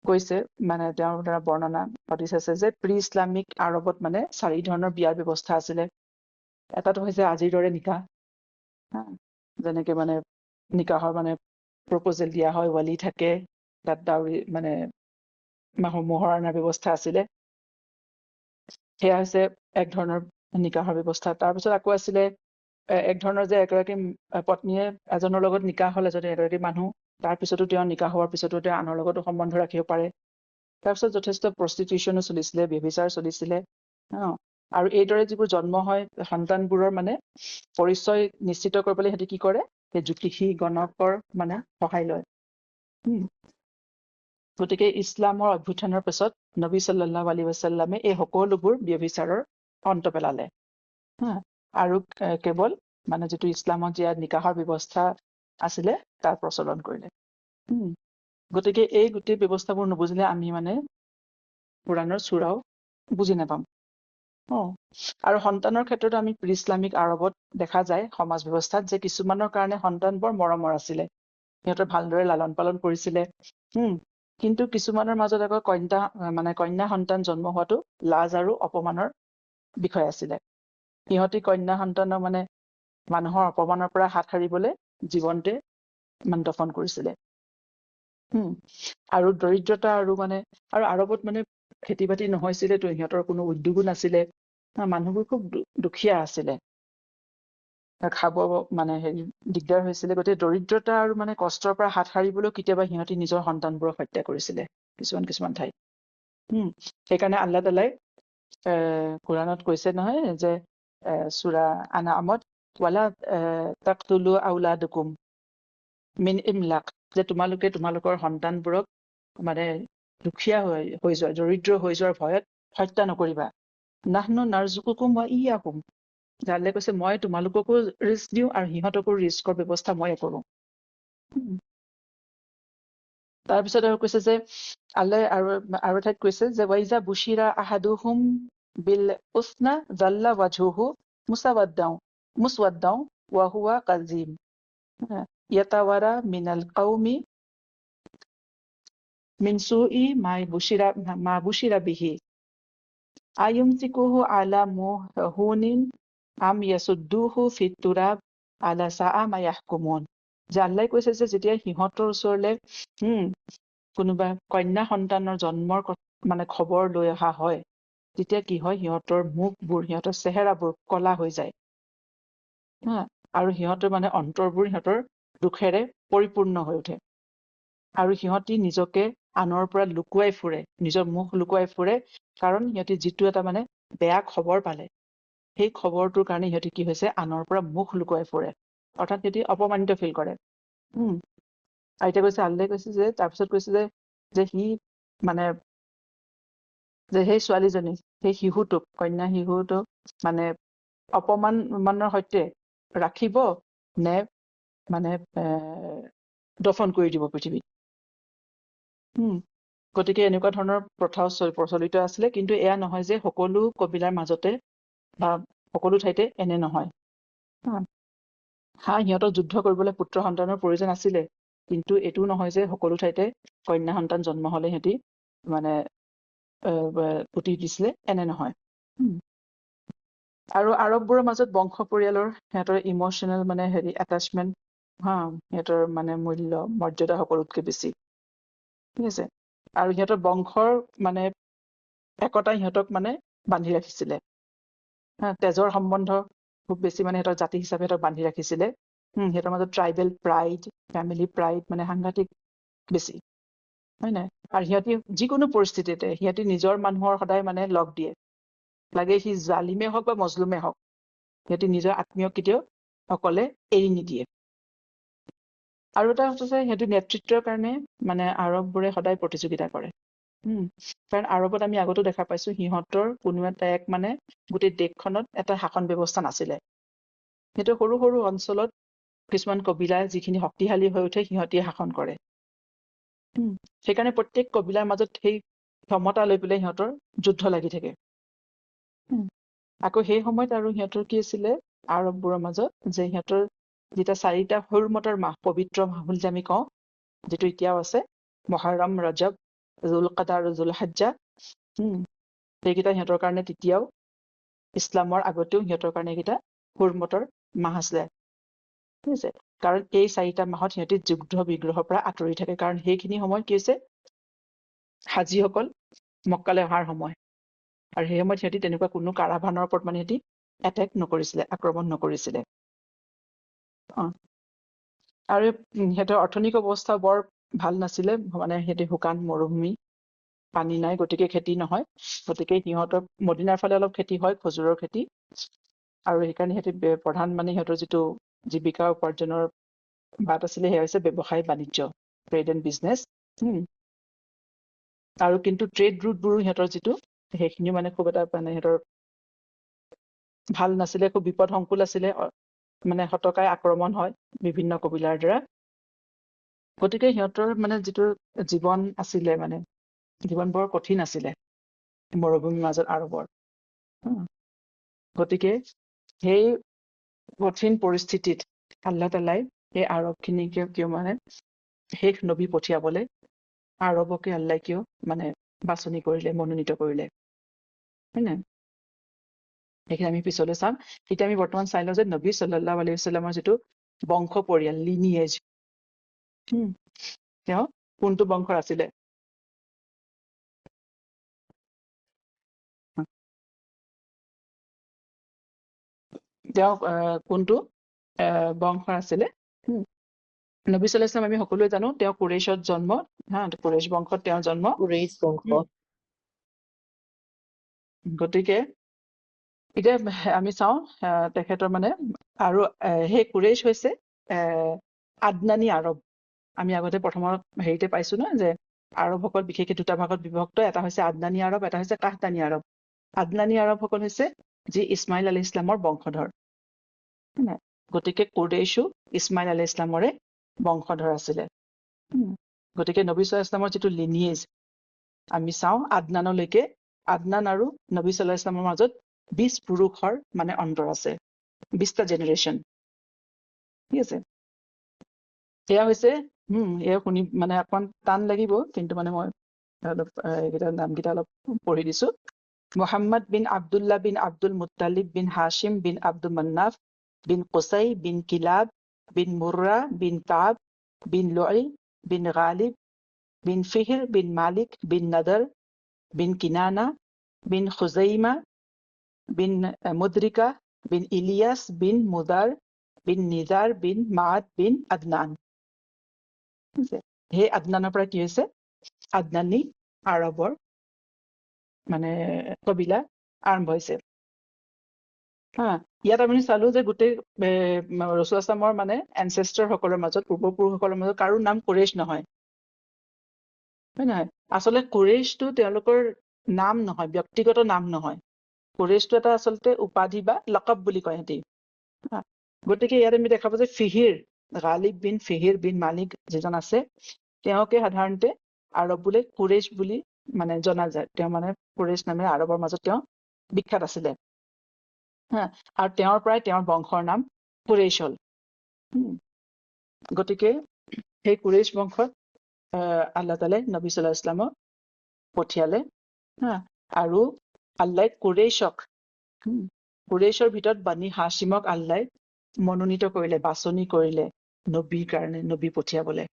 কৈছে, মানে তেওঁৰ দ্বাৰা বৰ্ণনা হাদিছ আছে যে, প্ৰি ইছলামিক আৰবত মানে 4 ধৰণৰ বিয়াৰ ব্যৱস্থা আছিলে। এটাটো হৈছে আজিৰ দৰে নিকাহ, যেনেকে মানে নিকাহৰ মানে প্ৰপজেল দিয়া হয়, ৱালি থাকে, তাত ডাউৰি মানে মোহৰ অনাৰ ব্যৱস্থা আছিলে। সেয়া হৈছে এক ধৰণৰ নিকাহৰ ব্যৱস্থা। তাৰপিছত আকৌ আছিলে এক ধৰণৰ যে এগৰাকী পত্নীয়ে এজনৰ লগত নিকাহ হলে, যদি এগৰাকী মানুহ, তাৰ পিছতো তেওঁ নিকাহ হোৱাৰ পিছতো তেওঁ আনৰ লগতো সম্বন্ধ ৰাখিব পাৰে। তাৰপিছত যথেষ্ট প্ৰষ্টিটিউচনো চলিছিলে, ব্যভিচাৰ চলিছিলে। আৰু এইদৰে যিবোৰ জন্ম হয়, সন্তানবোৰৰ মানে পৰিচয় নিশ্চিত কৰিবলৈ সিহঁতি কি কৰে, সেই জ্যোতিষী গণকৰ মানে সহায় লয়। গতিকে ইছলামৰ অভ্যুত্থানৰ পিছত নবী সাল্লাল্লাহু আলাইহি ওয়াসাল্লামে এই সকলোবোৰ ব্যভিচাৰৰ অন্ত পেলালে। আৰু কেৱল মানে যিটো ইছলামত যি নিকাহৰ ব্যৱস্থা আছিলে, তাৰ প্ৰচলন কৰিলে। গতিকে এই গোটেই ব্যৱস্থাবোৰ নুবুজিলে আমি মানে কোৰাণৰ চূৰাও বুজি নাপাম। আৰু সন্তানৰ ক্ষেত্ৰতো আমি প্ৰি ইছলামিক আৰবত দেখা যায় সমাজ ব্যৱস্থাত, যে কিছুমানৰ কাৰণে সন্তান বৰ মৰমৰ আছিলে। সিহঁতৰ ভালদৰে লালন পালন কৰিছিলে। কিন্তু কিছুমানৰ মাজত আকৌ কন্যা সন্তান জন্ম হোৱাটো লাজ আৰু অপমানৰ বিষয় আছিলে। সিহঁতি কন্যা সন্তানক মানে মানুহৰ অপমানৰ পৰা হাত সাৰিবলৈ জীৱনতে মানে দফন কৰিছিলে। আৰু দৰিদ্ৰতা আৰু আৰবত মানে খেতি বাতি নহৈছিলেতো, সিহঁতৰ কোনো উদ্যোগো নাছিলে। মানুহবোৰ খুব দুখীয়া আছিলে। খাব মানে হেৰি দিগদাৰ হৈছিলে, গতিকে দৰিদ্ৰতা আৰু মানে কষ্টৰ পৰা হাত সাৰিবলৈ কেতিয়াবা সিহঁতি নিজৰ সন্তানবোৰক হত্যা কৰিছিলে কিছুমান ঠাইত। সেইকাৰণে আল্লাহ তালাই কোৰাণত কৈছে নহয় যে সূৰা আনআমত ৱালা তাকতুলু আউলাদুকুম মিন ইমলাক, যে তোমালোকৰ সন্তানবোৰক মানে দুখীয়া হৈ যোৱা, দৰিদ্ৰ হৈ যোৱাৰ ভয়ত হত্যা নকৰিবা। নাহনু নাৰজুকুকুম ওয়া ইয়্যাকুম, আল্লাহে কৈছে মই তোমালোককো ৰিস্ক দিওঁ আৰু সিহঁতকো ৰিস্কৰ ব্যৱস্থা ময়ে কৰো। তাৰপিছত আৰু কৈছে যে আল্লাহে আৰু ঠাইত কৈছে যে ৱাইজা বুচিৰা আহাদুহুম বিল উসনা জাল্লা ৱাজহুহু মুসৱাদ্দাও ওয়া হুৱা কাযীম ইয়াতাৱাৰা মিনাল কওমি মিন সুই মা বুচিৰা বিহি আয়ুমসিকুহু আলা মুহুনিন আম ইয়াসুদ্দুহু ফিত তুৰাব আলা সাআ মা ইয়াহকুমুন। যে আল্লাহে কৈছে যে যেতিয়া সিহঁতৰ ওচৰলে কোনোবা কন্যা সন্তানৰ জন্মৰ মানে খবৰ লৈ অহা হয়, তেতিয়া কি হয়, সিহঁতৰ মুখবোৰ, সিহঁতৰ চেহেৰাবোৰ কলা হৈ যায় আৰু সিহঁতৰ মানে অন্তৰবোৰ সিহঁতৰ দুখেৰে পৰিপূৰ্ণ হৈ উঠে আৰু সিহঁতি নিজকে আনৰ পৰা লুকুৱাই ফুৰে, নিজৰ মুখ লুকুৱাই ফুৰে, কাৰণ সিহঁতি যিটো এটা মানে বেয়া খবৰ পালে, সেই খবৰটোৰ কাৰণে সিহঁতি কি হৈছে, আনৰ পৰা মুখ লুকুৱাই ফুৰে, অৰ্থাৎ সিহঁতি অপমানিত ফিল কৰে। আৰু এতিয়া কৈছে আল্লাহে কৈছে যে তাৰপিছত কৈছে যে সি মানে যে সেই ছোৱালীজনী, সেই শিশুটোক, কন্যা শিশুটোক মানে অপমানৰ সৈতে ৰাখিব নে মানে দফন কৰি দিব পৃথিৱীত। গতিকে এনেকুৱা ধৰণৰ প্ৰথাও প্ৰচলিত আছিলে, কিন্তু এয়া নহয় যে সকলো কবিলাৰ মাজতে বা সকলো ঠাইতে এনে নহয়। সিহঁতক যুদ্ধ কৰিবলৈ পুত্ৰ সন্তানৰ প্ৰয়োজন আছিলে, কিন্তু এইটোও নহয় যে সকলো ঠাইতে কন্যা সন্তান জন্ম হলে সিহঁতি মানে পুতি দিছিলে, এনে নহয়। আৰু আৰববোৰৰ মাজত বংশ পৰিয়ালৰ সিহঁতৰ ইম'চনেল মানে হেৰি এটাচমেণ্ট, সিহঁতৰ মানে মূল্য মৰ্যাদা সকলোতকৈ বেছি, ঠিক আছে। আৰু সিহঁতৰ বংশৰ মানে একতা সিহঁতক মানে বান্ধি ৰাখিছিলে, তেজৰ সম্বন্ধ খুব বেছি মানে সিহঁতৰ জাতি হিচাপে সিহঁতক বান্ধি ৰাখিছিলে। সিহঁতৰ মাজত ট্ৰাইবেল প্ৰাইড, ফেমিলি প্ৰাইড মানে সাংঘাতিক বেছি, হয় নাই? আৰু সিহঁতি যিকোনো পৰিস্থিতিতে সিহঁতি নিজৰ মানুহৰ সদায় মানে লগ দিয়ে, লাগে সি জালিমে হওক বা মজলুমে হওক, সিহঁতি নিজৰ আত্মীয়ক কেতিয়াও অকলে এৰি নিদিয়ে। আৰু এটা হৈছে যে সিহঁতি নেতৃত্বৰ কাৰণে মানে আৰববোৰে সদায় প্ৰতিযোগিতা কৰে। কাৰণ আৰবত আমি আগতো দেখা পাইছো সিহঁতৰ কোনো এটা মানে গোটেই দেশখনত এটা শাসন ব্যৱস্থা নাছিলে। সেইটো সৰু সৰু অঞ্চলত কিছুমান কবিলা যিখিনি শক্তিশালী হৈ উঠে সিহঁতিয়ে শাসন কৰে। সেইকাৰণে প্ৰত্যেক কবিলাৰ মাজত সেই ক্ষমতা লৈ পেলাই সিহঁতৰ যুদ্ধ লাগি থাকে। আকৌ সেই সময়ত আৰু সিহঁতৰ কি আছিলে, আৰববোৰৰ মাজত যে সিহঁতৰ যেতিয়া 4টা হুৰমতৰ মাহ, পবিত্ৰ মাহ বুলি যে আমি কওঁ, যিটো এতিয়াও আছে, মহৰম, ৰজব, জুল কাদা আৰু জুল হাজ্জা, সেইকেইটা সিহঁতৰ কাৰণে তেতিয়াও ইছলামৰ আগতেও সিহঁতৰ কাৰণে এইকেইটা হুৰমতৰ মাহ আছিলে, ঠিক আছে। কাৰণ এই 4টা মাহত সিহঁতি যুদ্ধ বিগ্ৰহৰ পৰা আঁতৰি থাকে, কাৰণ সেইখিনি সময় কি হৈছে হাজীসকল মক্কালৈ অহাৰ সময়, আৰু সেই সময়ত সিহঁতি তেনেকুৱা কোনো কাৰাভানৰ ওপৰত মানে সিহঁতি এটেক নকৰিছিলে, আক্ৰমণ নকৰিছিলে। আৰু সিহঁতৰ অৰ্থনৈতিক অৱস্থা বৰ ভাল নাছিলে, মানে সিহঁতি শুকান মৰুভূমি, পানী নাই, গতিকে খেতি নহয়, গতিকে সিহঁতৰ মদিনাৰ ফালে অলপ খেতি হয়, খজুৰৰ খেতি, আৰু সেইকাৰণে সিহঁতি প্ৰধান মানে সিহঁতৰ যিটো জীৱিকা উপাৰ্জনৰ বাট আছিলে সেয়া হৈছে ব্যৱসায় বাণিজ্য, ট্ৰেড এণ্ড বিজনেছ। আৰু কিন্তু ট্ৰেড ৰুটবোৰো সিহঁতৰ যিটো, সেইখিনিও মানে খুব এটা মানে সিহঁতৰ ভাল নাছিলে, খুব বিপদসংকুল আছিলে, মানে হতকাই আক্ৰমণ হয় বিভিন্ন কবিলাৰ দ্বাৰা। গতিকে সিহঁতৰ মানে যিটো জীৱন আছিলে, মানে জীৱন বৰ কঠিন আছিলে মৰুভূমিৰ মাজত আৰবৰ। গতিকে সেই কঠিন পৰিস্থিতিত আল্লাহ তালাই সেই আৰবখিনিকে কিয় মানে শেষ নবী পঠিয়াবলে আৰবকে আল্লাই কিয় মানে বাছনি কৰিলে, মনোনীত কৰিলে, হয় নাই? সেইখিনি আমি পিছলৈ চাম। এতিয়া আমি বৰ্তমান চাই লওঁ যে নবী সাল্লাল্লাহু আলাইহি ওয়াসাল্লামৰ যিটো বংশ পৰিয়াল, লিনিয়েজ, তেওঁ কোনটো বংশৰ আছিলে? তেওঁ কোনটো বংশ আছিলে। নবী সাল্লাল্লাহু আলাইহি আমি সকলোৱে জানো তেওঁ কুৰেইশত জন্ম, কুৰেইশ বংশত তেওঁৰ জন্ম। কুৰেইশ বংশ। গতিকে এতিয়া আমি চাওঁ তেখেতৰ মানে আৰু সেই কুৰেইশ হৈছে আদনানী আৰব। আমি আগতে প্ৰথমৰ হেৰিতে পাইছো ন যে আৰবসকল বিশেষকৈ দুটা ভাগত বিভক্ত, এটা হৈছে আদনানী আৰব, এটা হৈছে কাহতানী আৰব। আদনানী আৰবসকল হৈছে যি ইছমাইল আলাইহিছ ইছলামৰ বংশধৰ। গতিকে কুৰেইশো ইছমাইল আলাইহিছ ইছলামৰে বংশধৰ আছিলে। গতিকে নবী সাল্লাল্লাহু আলাইহি ইছলামৰ যিটো লিনিয়েজ আমি চাওঁ আদনানলৈকে, আদনান আৰু নবী সাল্লাল্লাহু আলাইহি ইছলামৰ মাজত 20 পুৰুষৰ মানে অন্তৰ আছে, 20টা জেনেৰেশ্যন। ঠিক আছে, এয়া হৈছে এয়া শুনি মানে অকমান টান লাগিব, কিন্তু মানে মই অলপ এইকেইটা নামকেইটা অলপ পঢ়ি দিছো। Muhammad bin Abdullah bin Abdul Muttalib bin Hashim bin Abdul Manaf bin Qusai bin Kilab bin Murrah bin Ka'b bin Luay bin Ghalib bin Fihr bin Malik bin Nadr bin Kinana bin Khuzaimah bin Mudrikah bin Ilyas bin Mudar bin Nizar bin Maad bin Adnan. সেই আদনানৰ পৰা কি হৈছে আদনানী আৰবৰ মানে কবিলা আৰম্ভ হৈছে। ইয়াত আমি চালো যে গোটেই ৰসুল আসলামৰ মানে এনচেষ্টাৰ সকলৰ মাজত, পূৰ্বপুৰুষসকলৰ মাজত কাৰো নাম কুৰেইশ নহয়, হয় নহয়? আচলতে কুৰেইশটো তেওঁলোকৰ নাম নহয়, ব্যক্তিগত নাম নহয়। কুৰেইশটো এটা আচলতে উপাধি বা লকব বুলি কয় সিহঁতি। গতিকে ইয়াত আমি দেখা পাওঁ যে ফিহিৰ গালিব বিন ফিহিৰ বিন মালিক যিজন আছে, তেওঁকে সাধাৰণতে আৰব বোলে কুৰেইশ বুলি মানে জনা যায়। তেওঁ মানে কুৰেইশ নামেৰে আৰবৰ মাজত তেওঁ বিখ্যাত আছিলে। আৰু তেওঁৰ পৰাই তেওঁৰ বংশৰ নাম কুৰেইশ হ'ল। গতিকে সেই কুৰেইশ বংশত আল্লাহ তাআলাই নবী সাল্লাল্লাহু আলাইহি ইছলামক পঠিয়ালে। আৰু আল্লাহ কুৰেইশৰ ভিতৰত বানি হাছিমক আল্লাহ মনোনীত কৰিলে, বাছনি কৰিলে নবীৰ কাৰণে, নবী পঠিয়াবলে,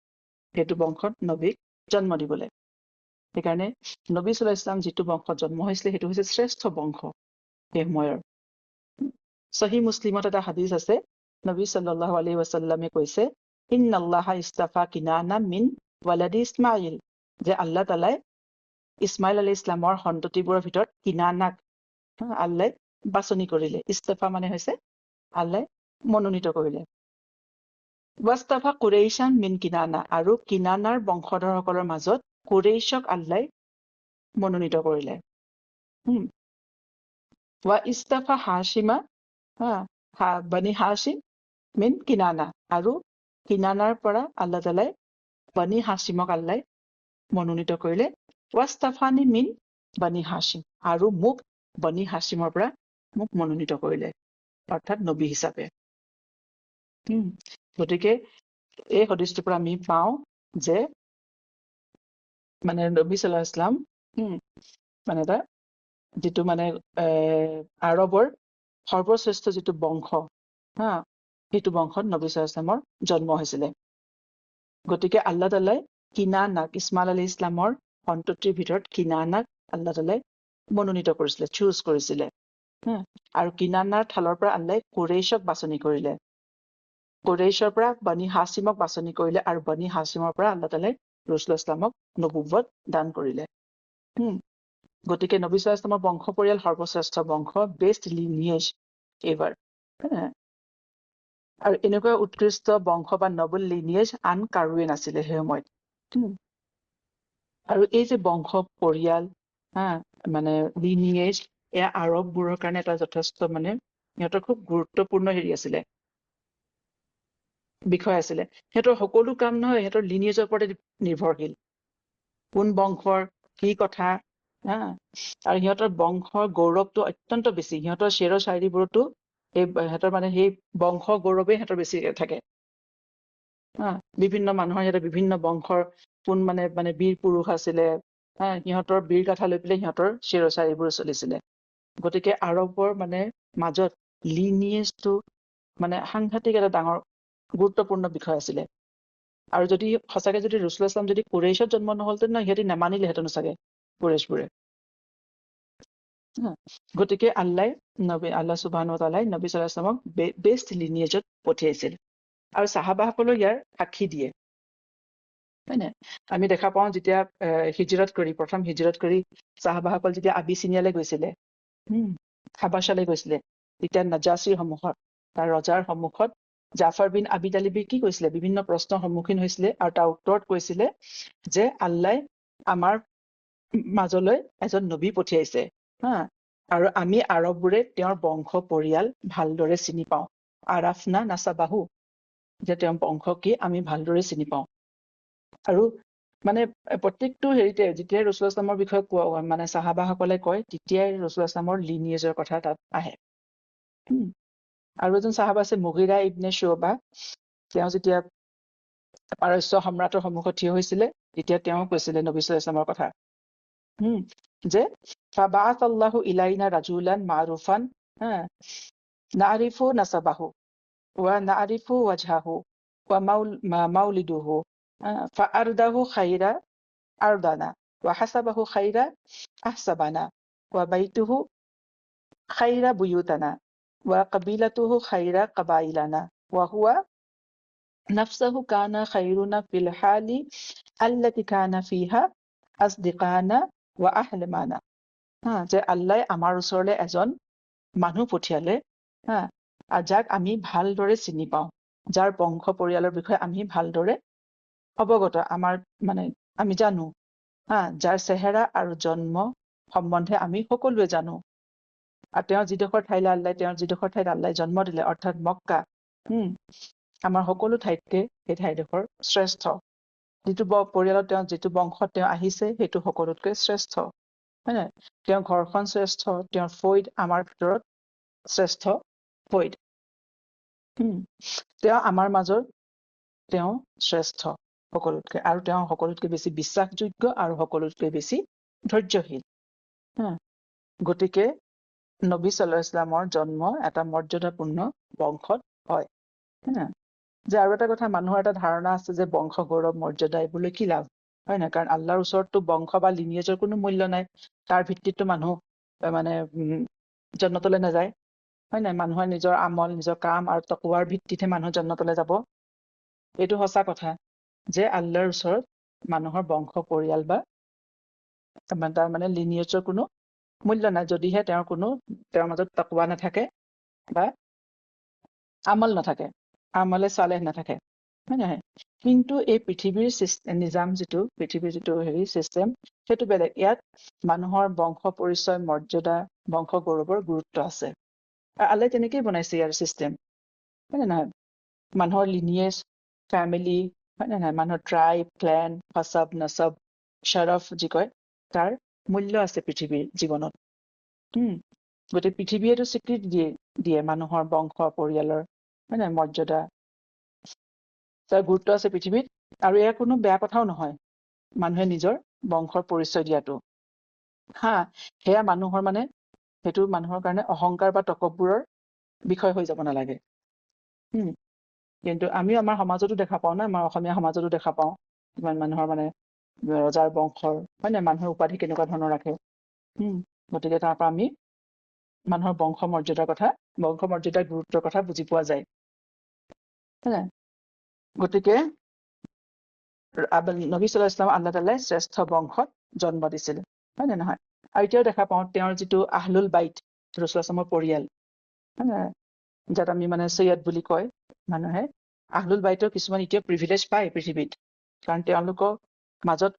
সেইটো বংশত নবীক জন্ম দিবলে। সেইকাৰণে নবী সাল্লাল্লাহু আলাইহি ইছলাম যিটো বংশত জন্ম হৈছিলে সেইটো হৈছে শ্ৰেষ্ঠ বংশ সেই সময়ৰ। সহি মুছলিমত এটা হাদিছ আছে, নবী সাল্লাল্লাহু আলাইহি ওয়াসাল্লামে কৈছে, ইন্নাল্লাহা ইস্তাফা কিনানা মিন ৱালাদি ইছমাইল, যে আল্লাহ তাআলাই ইছমাইল আলাইহিছ ইছলামৰ সন্ততিবোৰৰ ভিতৰত কিনানাক আল্লাহ বাছনি কৰিলে। ইস্তাফা মানে হৈছে আল্লাহ মনোনীত কৰিলে। ৱাস্তাফা কুৰেইশান মিন কিনানা, আৰু কিনানাৰ বংশধৰসকলৰ মাজত কুৰেইশক আল্লাহ মনোনীত কৰিলে। ৱা ইস্তাফা হাছিমা বানি হাছিম মিন কিনানা, আৰু কিনানাৰ পৰা আল্লাহ তাআলাই বানি হাছিমক আল্লাহ মনোনীত কৰিলে। ৱাস্তাফানি মিন বানি হাছিম, আৰু মোক বানি হাছিমৰ পৰা মোক মনোনীত কৰিলে, অৰ্থাৎ নবী হিচাপে। গতিকে এই হাদিছটোৰ পৰা আমি পাওঁ যে মানে নবী সাল্লাল্লাহু আলাইহি ইছলাম মানে এটা যিটো মানে আৰবৰ সৰ্বশ্ৰেষ্ঠ যিটো বংশ, সেইটো বংশত নবী সাল্লাল্লাহু আলাইহি ইছলামৰ জন্ম হৈছিলে। গতিকে আল্লাহ তাআলাই কিনানাক, ইছমাইল আলাইহিছ ইছলামৰ সন্ততিৰ ভিতৰত কিনানাক আল্লাহ তাআলাই মনোনীত কৰিছিলে, চুজ কৰিছিলে। আৰু কিনানাৰ থালৰ পৰা আল্লাহ কুৰেইশক বাছনি কৰিলে, কুৰেইশৰ পৰা বানি হাছিমক বাছনি কৰিলে, আৰু বানি হাছিমৰ পৰা আল্লাহ তাআলাই ৰাসূলুল্লাহ ইছলামক নবুৱ্ৱত দান কৰিলে। গতিকে নবী সাল্লাল্লাহু আলাইহি ইছলামৰ বংশ পৰিয়াল সৰ্বশ্ৰেষ্ঠ বংশ, বেষ্ট লিনিয়েজ এইবাৰ। আৰু এনেকুৱা উৎকৃষ্ট বংশ বা নবল লিনিয়েজ আন কাৰোৱে নাছিলে সেই সময়ত। আৰু এই যে বংশ পৰিয়াল মানে লিনিয়েজ, এয়া আৰববোৰৰ কাৰণে এটা যথেষ্ট মানে সিহঁতৰ খুব গুৰুত্বপূৰ্ণ হেৰি আছিলে, বিষয় আছিলে। সিহঁতৰ সকলো কাম নহয় সিহঁতৰ লিনিয়েজৰ ওপৰতে নিৰ্ভৰশীল, কোন বংশৰ কি কথা। আৰু সিহঁতৰ বংশৰ গৌৰৱটো অত্যন্ত বেছি। সিহঁতৰ শ্বেৰ শায়ৰীবোৰতো সিহঁতৰ মানে সেই বংশ গৌৰৱেই সিহঁতৰ বেছি থাকে। বিভিন্ন মানুহৰ সিহঁতৰ বিভিন্ন বংশৰ কোন মানে বীৰ পুৰুষ আছিলে, সিহঁতৰ বীৰ গাথা লৈ পেলাই সিহঁতৰ শ্বেৰ শায়ৰীবোৰ চলিছিলে। গতিকে আৰবৰ মানে মাজত লিনিয়েজটো মানে সাংঘাতিক এটা ডাঙৰ গুৰুত্বপূৰ্ণ বিষয় আছিলে। আৰু যদি সঁচাকে যদি ৰাসূলুল্লাহ ইছলাম যদি কুৰেইশত জন্ম নহলহেঁতেন, সিহঁতি নামানিলেহেঁতেন চাগে কুৰেইশবোৰে। হা, গতিকে আল্লাহ সুবহানাহু ওয়া তাআলাই নবী সাল্লাল্লাহু আলাইহি ওয়াসাল্লামক বেষ্ট লিনিয়েজত পঠিয়াইছিল আৰু সাহাবাসকলেও ইয়াৰ সাক্ষী দিয়ে, হয় নাই? আমি দেখা পাওঁ যেতিয়া প্ৰথম হিজৰত কৰি সাহাবাসকল যেতিয়া আবিচিনিয়ালৈ গৈছিলে, হাবাছালৈ গৈছিলে, তেতিয়া নাজাছিৰ সন্মুখত, তাৰ ৰজাৰ সন্মুখত জাফৰ বিন আবি তালিবে কি কৈছিলে? বিভিন্ন প্ৰশ্নৰ সন্মুখীন হৈছিলে আৰু তাৰ উত্তৰত কৈছিলে যে আল্লাহ আমাৰ মাজলৈ এজন নবী পঠিয়াইছে, হা, আৰু আমি আৰববোৰে তেওঁৰ বংশ পৰিয়াল ভালদৰে চিনি পাওঁ। আৰাফনা নাসাবাহু, যে তেওঁৰ বংশ কি আমি ভালদৰে চিনি পাওঁ। আৰু মানে প্ৰত্যেকটো হেৰিতে যেতিয়াই ৰাসূলুল্লাহ সাল্লাল্লাহু আলাইহি বিষয়ে কোৱা মানে সাহাবাসকলে কয়, তেতিয়াই ৰাসূলুল্লাহ সাল্লাল্লাহু আলাইহি ওয়াসাল্লামৰ লিনিয়েজৰ কথা তাত আহে। আৰু এজন সাহাবা আছে মুগিৰা ইবনে শুবা, তেওঁ যেতিয়া পাৰস্য সম্ৰাটৰ সন্মুখত থিয় হৈছিলে, তেতিয়া তেওঁ কৈছিলে নবী সাল্লাল্লাহু আলাইহি ওয়াসাল্লামৰ কথা, যে ফাবাআতাল্লাহু ইলাইনা ৰাজুলান মাৰুফান, নাৰিফু নাসাবাহু ওয়া নাৰিফু ওয়াজহাহু ওয়া মাউলিদুহু ফাআরদাহু খাইরা আরদানা ওয়া হাসাবাহু খাইরা আহসাবানা ওয়া বাইতুহু খাইরা বুয়ুতানা ওয়া কাবিলাতুহু খাইরা কাবাইলানা ওয়া হুয়া নাফসাহু কানা খাইরুনা ফিল হালি আল্লাতি কানা ফিহা আসদিকানা ওয়া আহলামানা। যে আল্লাহ আমাৰ ওচৰলৈ এজন মানুহ পঠিয়ালে, যাক আমি ভালদৰে চিনি পাওঁ, যাৰ বংশ পৰিয়ালৰ বিষয়ে আমি ভালদৰে অৱগত, আমাৰ মানে আমি জানো, যাৰ চেহেৰা আৰু জন্ম সম্বন্ধে আমি সকলোৱে জানো। আৰু তেওঁৰ যিডোখৰ ঠাইত আল্লাহ জন্ম দিলে, অৰ্থাৎ মক্কা, আমাৰ সকলো ঠাইতকে সেই ঠাইডোখৰ শ্ৰেষ্ঠ। যিটো পৰিয়ালত তেওঁ, যিটো বংশত তেওঁ আহিছে, সেইটো সকলোতকৈ শ্ৰেষ্ঠ, হয় নাই? তেওঁৰ ঘৰখন শ্ৰেষ্ঠ, তেওঁৰ ফৈদ আমাৰ ভিতৰত শ্ৰেষ্ঠ ফৈদ, তেওঁ আমাৰ মাজত তেওঁ শ্ৰেষ্ঠ সকলোতকৈ, আৰু তেওঁ সকলোতকৈ বেছি বিশ্বাসযোগ্য আৰু সকলোতকৈ বেছি ধৈৰ্যশীল। গতিকে নবী সাল্লাল্লাহু আলাইহি ওয়াসাল্লামৰ জন্ম এটা মৰ্যাদাপূৰ্ণ বংশত হয়। যে আৰু এটা কথা, মানুহৰ এটা ধাৰণা আছে যে বংশ গৌৰৱ মৰ্যাদা এইবোৰলৈ কি লাভ, হয় নাই? কাৰণ আল্লাহৰ ওচৰততো বংশ বা লিনিয়েজৰ কোনো মূল্য নাই, তাৰ ভিত্তিততো মানুহ মানে জন্নতলৈ নাযায়, হয় নাই? মানুহৰ নিজৰ আমল, নিজৰ কাম আৰু তাকৱাৰ ভিত্তিতহে মানুহ জন্নতলৈ যাব। এইটো সঁচা কথা যে আল্লাহৰ ওচৰত মানুহৰ বংশ পৰিয়াল বা তাৰ মানে লিনিয়েজৰ কোনো মূল্য নাই, যদিহে তেওঁৰ মাজত তাকৱা নাথাকে বা আমল নাথাকে, আমলে চালেহ নাথাকে, হয় নহয়? কিন্তু এই পৃথিৱীৰ নিজাম, পৃথিৱীৰ যিটো চিষ্টেম, সেইটো বেলেগ। ইয়াত মানুহৰ বংশ পৰিচয়, মৰ্যাদা, বংশ গৌৰৱৰ গুৰুত্ব আছে। আল্লাহ তেনেকেই বনাইছে ইয়াৰ চিষ্টেম, হয় নে নহয়? মানুহৰ লিনিয়েজ, ফেমিলি, হয় নে নহয়? মানুহৰ ট্ৰাইব, ক্লেন, হছব, নছব, শ্বৰফ যি কয়, তাৰ মূল্য আছে পৃথিৱীৰ জীৱনত। গতিকে পৃথিৱীয়েতো স্বীকৃতি দিয়ে মানুহৰ বংশ পৰিয়ালৰ, হয় নাই, মৰ্যাদা, তাৰ গুৰুত্ব আছে পৃথিৱীত। আৰু এয়া কোনো বেয়া কথাও নহয়, মানুহে নিজৰ বংশৰ পৰিচয় দিয়াটো, সেয়া মানুহৰ মানে, সেইটো মানুহৰ কাৰণে অহংকাৰ বা তকব্বুৰৰ বিষয় হৈ যাব নালাগে। কিন্তু আমি আমাৰ সমাজতো দেখা পাওঁ না, আমাৰ অসমীয়া সমাজতো দেখা পাওঁ কিমান মানুহৰ মানে ৰজাৰ বংশৰ, হয় নাই, মানুহৰ উপাধি কেনেকুৱা ধৰণৰ ৰাখে। গতিকে তাৰ পৰা আমি মানুহৰ বংশ মৰ্যাদাৰ গুৰুত্বৰ কথা বুজি পোৱা যায়, হয় নাই? গতিকে নবী সাল্লাল্লাহু আলাইহি ওয়াসাল্লাম আল্লাহ তাআলাই শ্ৰেষ্ঠ বংশত জন্ম দিছিল, হয় নে নহয়? আৰু এতিয়াও দেখা পাওঁ তেওঁৰ যিটো আহলুল বাইত, ৰাসূলুল্লাহ সাল্লাল্লাহু আলাইহি ওয়াসাল্লামৰ পৰিয়াল, হয় নাই, যাত আমি মানে সৈয়দ বুলি কয় মানুহে, আহলুল বাইতৰ কিছুমান এতিয়া প্ৰিভিলেজ পায় পৃথিৱীত, কাৰণ তেওঁলোকৰ মাজত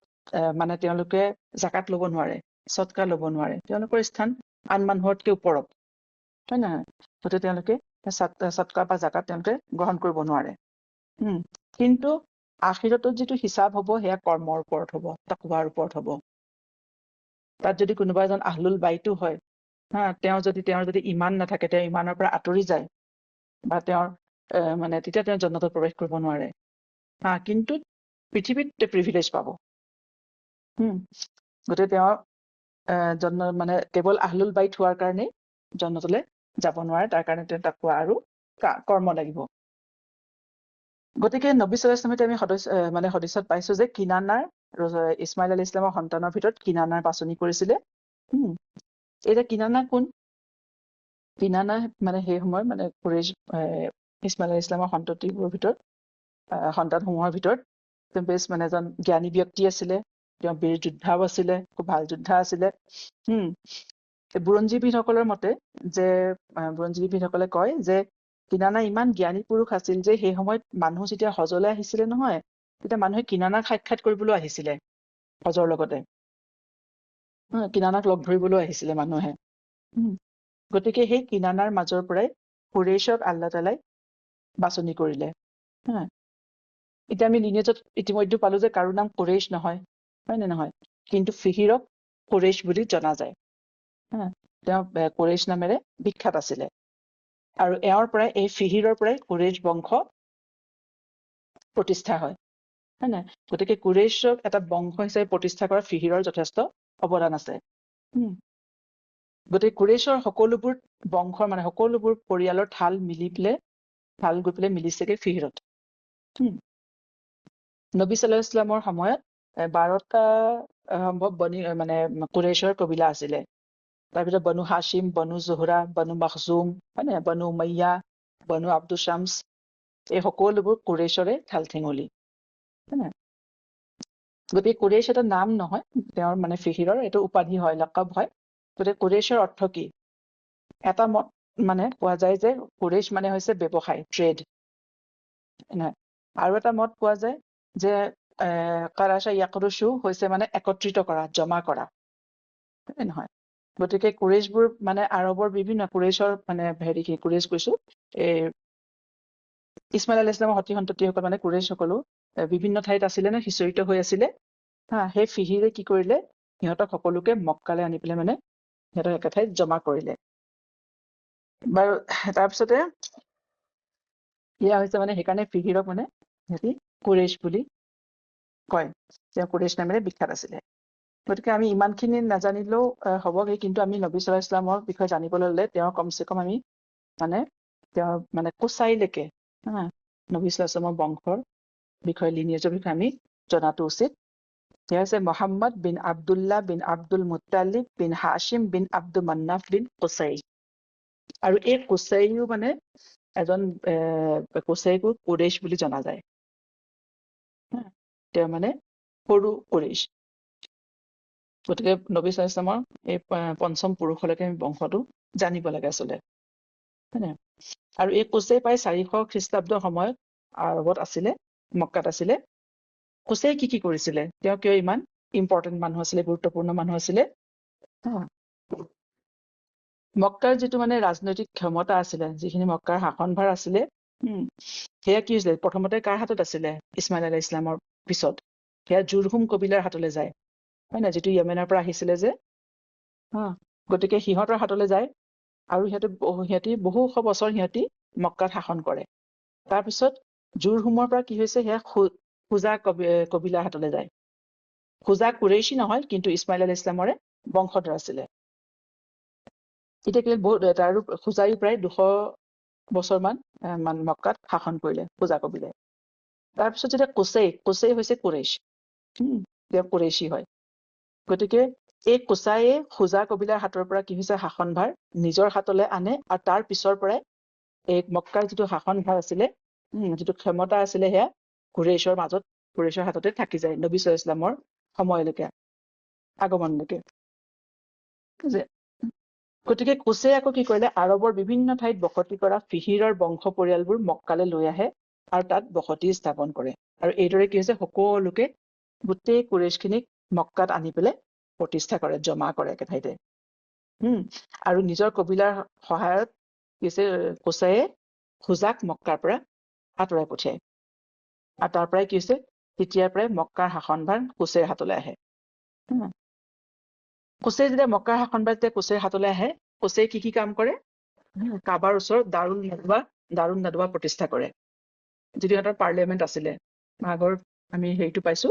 মানে তেওঁলোকে জাকাত ল'ব নোৱাৰে, সদকা ল'ব নোৱাৰে, তেওঁলোকৰ স্থান আন মানুহতকৈ ওপৰত, হয় নহয়? গতিকে তেওঁলোকে সদকা বা জাকাত তেওঁলোকে গ্ৰহণ কৰিব নোৱাৰে। কিন্তু আখিৰাতত যিটো হিচাপ হ'ব, সেয়া কৰ্মৰ ওপৰত হ'ব, তাকৱাৰ ওপৰত হ'ব। তাত যদি কোনোবা এজন আহলুল বাইতো হয়, তেওঁৰ যদি ইমান নাথাকে, তেওঁ ইমানৰ পৰা আঁতৰি যায়, বা তেওঁৰ মানে তেতিয়া তেওঁ জন্নতত প্ৰৱেশ কৰিব নোৱাৰে। কিন্তু পৃথিৱীত প্ৰিভিলেজ পাব। গতিকে তেওঁ মানে কেৱল আহলুল বাইত হোৱাৰ কাৰণেই জন্নতলৈ যাব নোৱাৰে, তাৰ কাৰণে তেওঁ তাকৱা আৰু কৰ্ম লাগিব। গতিকে নবী সাল্লাল্লাহু আলাইহি ওয়াসাল্লামে আমি হদিছত পাইছো যে কিনানাৰ, ইছমাইল আলাইহিস সালামৰ সন্তানৰ ভিতৰত কিনানাৰ বাছনি কৰিছিলে। এতিয়া কিনানা কোন? কিনানা মানে সেই সময়ত মানে কুৰেইশ ইছমাইল আলাইহিছ ইছলামৰ সন্ততিবোৰৰ ভিতৰত সন্তানসমূহৰ ভিতৰত তেওঁ বেছ মানে এজন জ্ঞানী ব্যক্তি আছিলে, তেওঁ বীৰ যোদ্ধাও আছিলে, খুব ভাল যোদ্ধা আছিলে। বুৰঞ্জীবিদসকলৰ মতে যে বুৰঞ্জীবিদসকলে কয় যে কিনানা ইমান জ্ঞানী পুৰুষ আছিল যে সেই সময়ত মানুহ যেতিয়া হজলৈ আহিছিলে নহয়, তেতিয়া মানুহে কিনানাক সাক্ষাৎ কৰিবলৈ আহিছিলে হজৰ লগতে। কিনানাক লগ ধৰিবলৈ আহিছিলে মানুহে। গতিকে সেই কিনানাৰ মাজৰ পৰাই কুৰেইশক আল্লাহ তাআলাই বাছনি কৰিলে। এতিয়া আমি লিনিয়েজত ইতিমধ্যে পালো যে কাৰো নাম কুৰেইশ নহয়, হয় নে নহয়? কিন্তু ফিহিৰক কুৰেইশ বুলি জনা যায়। তেওঁ কুৰেইশ নামেৰে বিখ্যাত আছিলে। আৰু এওঁৰ পৰাই এই ফিহিৰৰ পৰাই কুৰেইশ বংশ প্ৰতিষ্ঠা হয় নাই? গতিকে কুৰেইশক এটা বংশ হিচাপে প্ৰতিষ্ঠা কৰা ফিহিৰৰ যথেষ্ট অৱদান আছে। গতিকে কুৰেইশৰ সকলোবোৰ বংশৰ মানে সকলোবোৰ পৰিয়ালৰ ঠাল গৈ পেলাই মিলিছেগে ফিহিৰত। নবী সাল্লাল্লাহু আলাইহি ওয়াসাল্লামৰ সময়ত 12টা সম্ভৱ মানে কুৰেইশৰ কবিলা আছিলে। তাৰপিছত বনু হাছিম, বনু জোহৰা, বনু মখজুম, হয় নে, বনু উমাইয়া, বনু আব্দুল শামছ, এই সকলোবোৰ কুৰেইশৰে ঠাল-ঠেঙুলি। গতিকে কুৰেইশ এটা নাম নহয়, তেওঁৰ মানে ফিহিৰৰ এইটো উপাধি হয়, লকাব হয়। গতিকে কুৰেইশৰ অৰ্থ কি? এটা মত মানে পোৱা যায় যে কুৰেইশ মানে হৈছে ব্যৱসায়, ট্ৰেড। আৰু এটা মত পোৱা যায় যে কাৰাচা ইয়াকৰুশু হৈছে মানে একত্ৰিত কৰা, জমা কৰা, নহয়? গতিকে কুৰেইশবোৰ মানে আৰবৰ বিভিন্ন কুৰেইশৰ মানে কুৰেইশ কৈছো, ইছমাইল আলাইহিছ ইছলামৰ সতি সন্ততিসকল মানে কুৰেইশ সকলো বিভিন্ন ঠাইত আছিলে নে সিঁচৰিত হৈ আছিলে। সেই ফিহিৰে কি কৰিলে, সিহঁতক সকলোকে মক্কালৈ আনি পেলাই মানে সিহঁতক একে ঠাইত জমা কৰিলে। বাৰু তাৰপিছতে এয়া হৈছে মানে সেইকাৰণে ফিহিৰক মানে সিহঁতি কুৰেইশ বুলি কয়, তেওঁ কুৰেইশ নামেৰে বিখ্যাত আছিলে। গতিকে আমি ইমানখিনি নাজানিলেও হ'বগে, কিন্তু আমি নবী সাল্লাল্লাহু আলাইহি ওয়াসাল্লামৰ বিষয়ে জানিবলৈ হ'লে তেওঁ কমচে কম আমি মানে তেওঁৰ মানে কোচাইলৈকে নবী সাল্লাল্লাহু আলাইহি ওয়াসাল্লামৰ বংশৰ বিষয়ে, লিনিয়েজৰ বিষয়ে আমি জনাটো উচিত। তেওঁ হৈছে Muhammad bin Abdullah bin Abdul Muttalib bin Hashim bin Abdul Manaf bin Qusai. আৰু এই কুচাইও মানে এজন কুচাইকো কুৰেইশ বুলি জনা যায়। তেওঁ মানে সৰু কুৰেইশ। গতিকে নবী সাল্লাল্লাহু আলাইহি ওয়াসাল্লামৰ এই পঞ্চম পুৰুষলৈকে আমি বংশটো জানিব লাগে আচলতে, হয় নে? আৰু এই কুচাই প্ৰায় 400 খ্ৰীষ্টাব্দৰ সময়ত আৰবত আছিলে, মক্কাত আছিলে। কুচাই কি কৰিছিলে, তেওঁ কিয় ইমান ইম্পৰ্টেণ্ট মানুহ আছিলে, গুৰুত্বপূৰ্ণ মানুহ আছিলে? মক্কাৰ যিটো মানে ৰাজনৈতিক ক্ষমতা আছিলে, যিখিনি মক্কাৰ শাসনভাৰ আছিলে, সেয়া কি হৈছিলে, প্ৰথমতে কাৰ হাতত আছিলে? ইছমাইল আলাইহিছ ইছলামৰ পিছত সেয়া জুৰহুম কবিলাৰ হাতলৈ যায়, হয় নাই, যিটো য়েমেনৰ পৰা আহিছিলে যে। গতিকে সিহঁতৰ হাতলৈ যায় আৰু সিহঁতি বহুশ বছৰ সিহঁতি মক্কাত শাসন কৰে। তাৰপিছত জুৰহুমৰ পৰা কি হৈছে, সেয়া খুজা কবিলাৰ হাতলৈ যায়। খুজা কুৰেইশী নহয়, কিন্তু ইছমাইল আলাইহিছ ইছলামৰে বংশধৰ আছিলে। এতিয়া কি বহুত আৰু খুজাই প্ৰায় 200 বছৰমান মক্কাত শাসন কৰিলে খুজা কবিলাই। তাৰপিছত যেতিয়া কুচাই হৈছে কুৰেইশ, তেওঁ কুৰেইশী হয়। গতিকে এই কুচাইয়ে খুজা কবিলাৰ হাতৰ পৰা কি হৈছে, শাসনভাৰ নিজৰ হাতলৈ আনে, আৰু তাৰ পিছৰ পৰাই এই মক্কাৰ যিটো শাসনভাৰ আছিলে, যিটো ক্ষমতা আছিলে, সেয়া কুৰেইশৰ হাততে থাকি যায় নবী সাল্লাল্লাহু আলাইহি ওয়াসাল্লামৰ সময়লৈকে, আগমনলৈকে। গতিকে কুচাই আকৌ কি কৰিলে, আৰবৰ বিভিন্ন ঠাইত বসতি কৰা ফিহিৰৰ বংশ পৰিয়ালবোৰ মক্কালৈ লৈ আহে আৰু তাত বসতি স্থাপন কৰে। আৰু এইদৰে কি হৈছে, সকলোকে গোটেই কুৰেইশখিনিক মক্কাত আনি পেলাই প্ৰতিষ্ঠা কৰে, জমা কৰে একে ঠাইতে। আৰু নিজৰ কবিলাৰ সহায়ত কি হৈছে, কুচাইয়ে খুজাক মক্কাৰ পৰা আঁতৰাই পঠিয়ায়। আৰু তাৰ পৰাই কি হৈছে, তেতিয়াৰ পৰাই মক্কাৰ শাসনভাৰ কুচাইৰ হাতলৈ আহে। কুচাই যেতিয়া মক্কাৰ শাসনভাৰ কুচাইৰ হাতলৈ আহে, কুচাই কি কাম কৰে, কাবাৰ ওচৰত দাৰুন নাদৱা প্ৰতিষ্ঠা কৰে, যিটো সিহঁতৰ পাৰ্লিয়ামেণ্ট আছিলে। আগৰ আমি হেৰিটো পাইছো,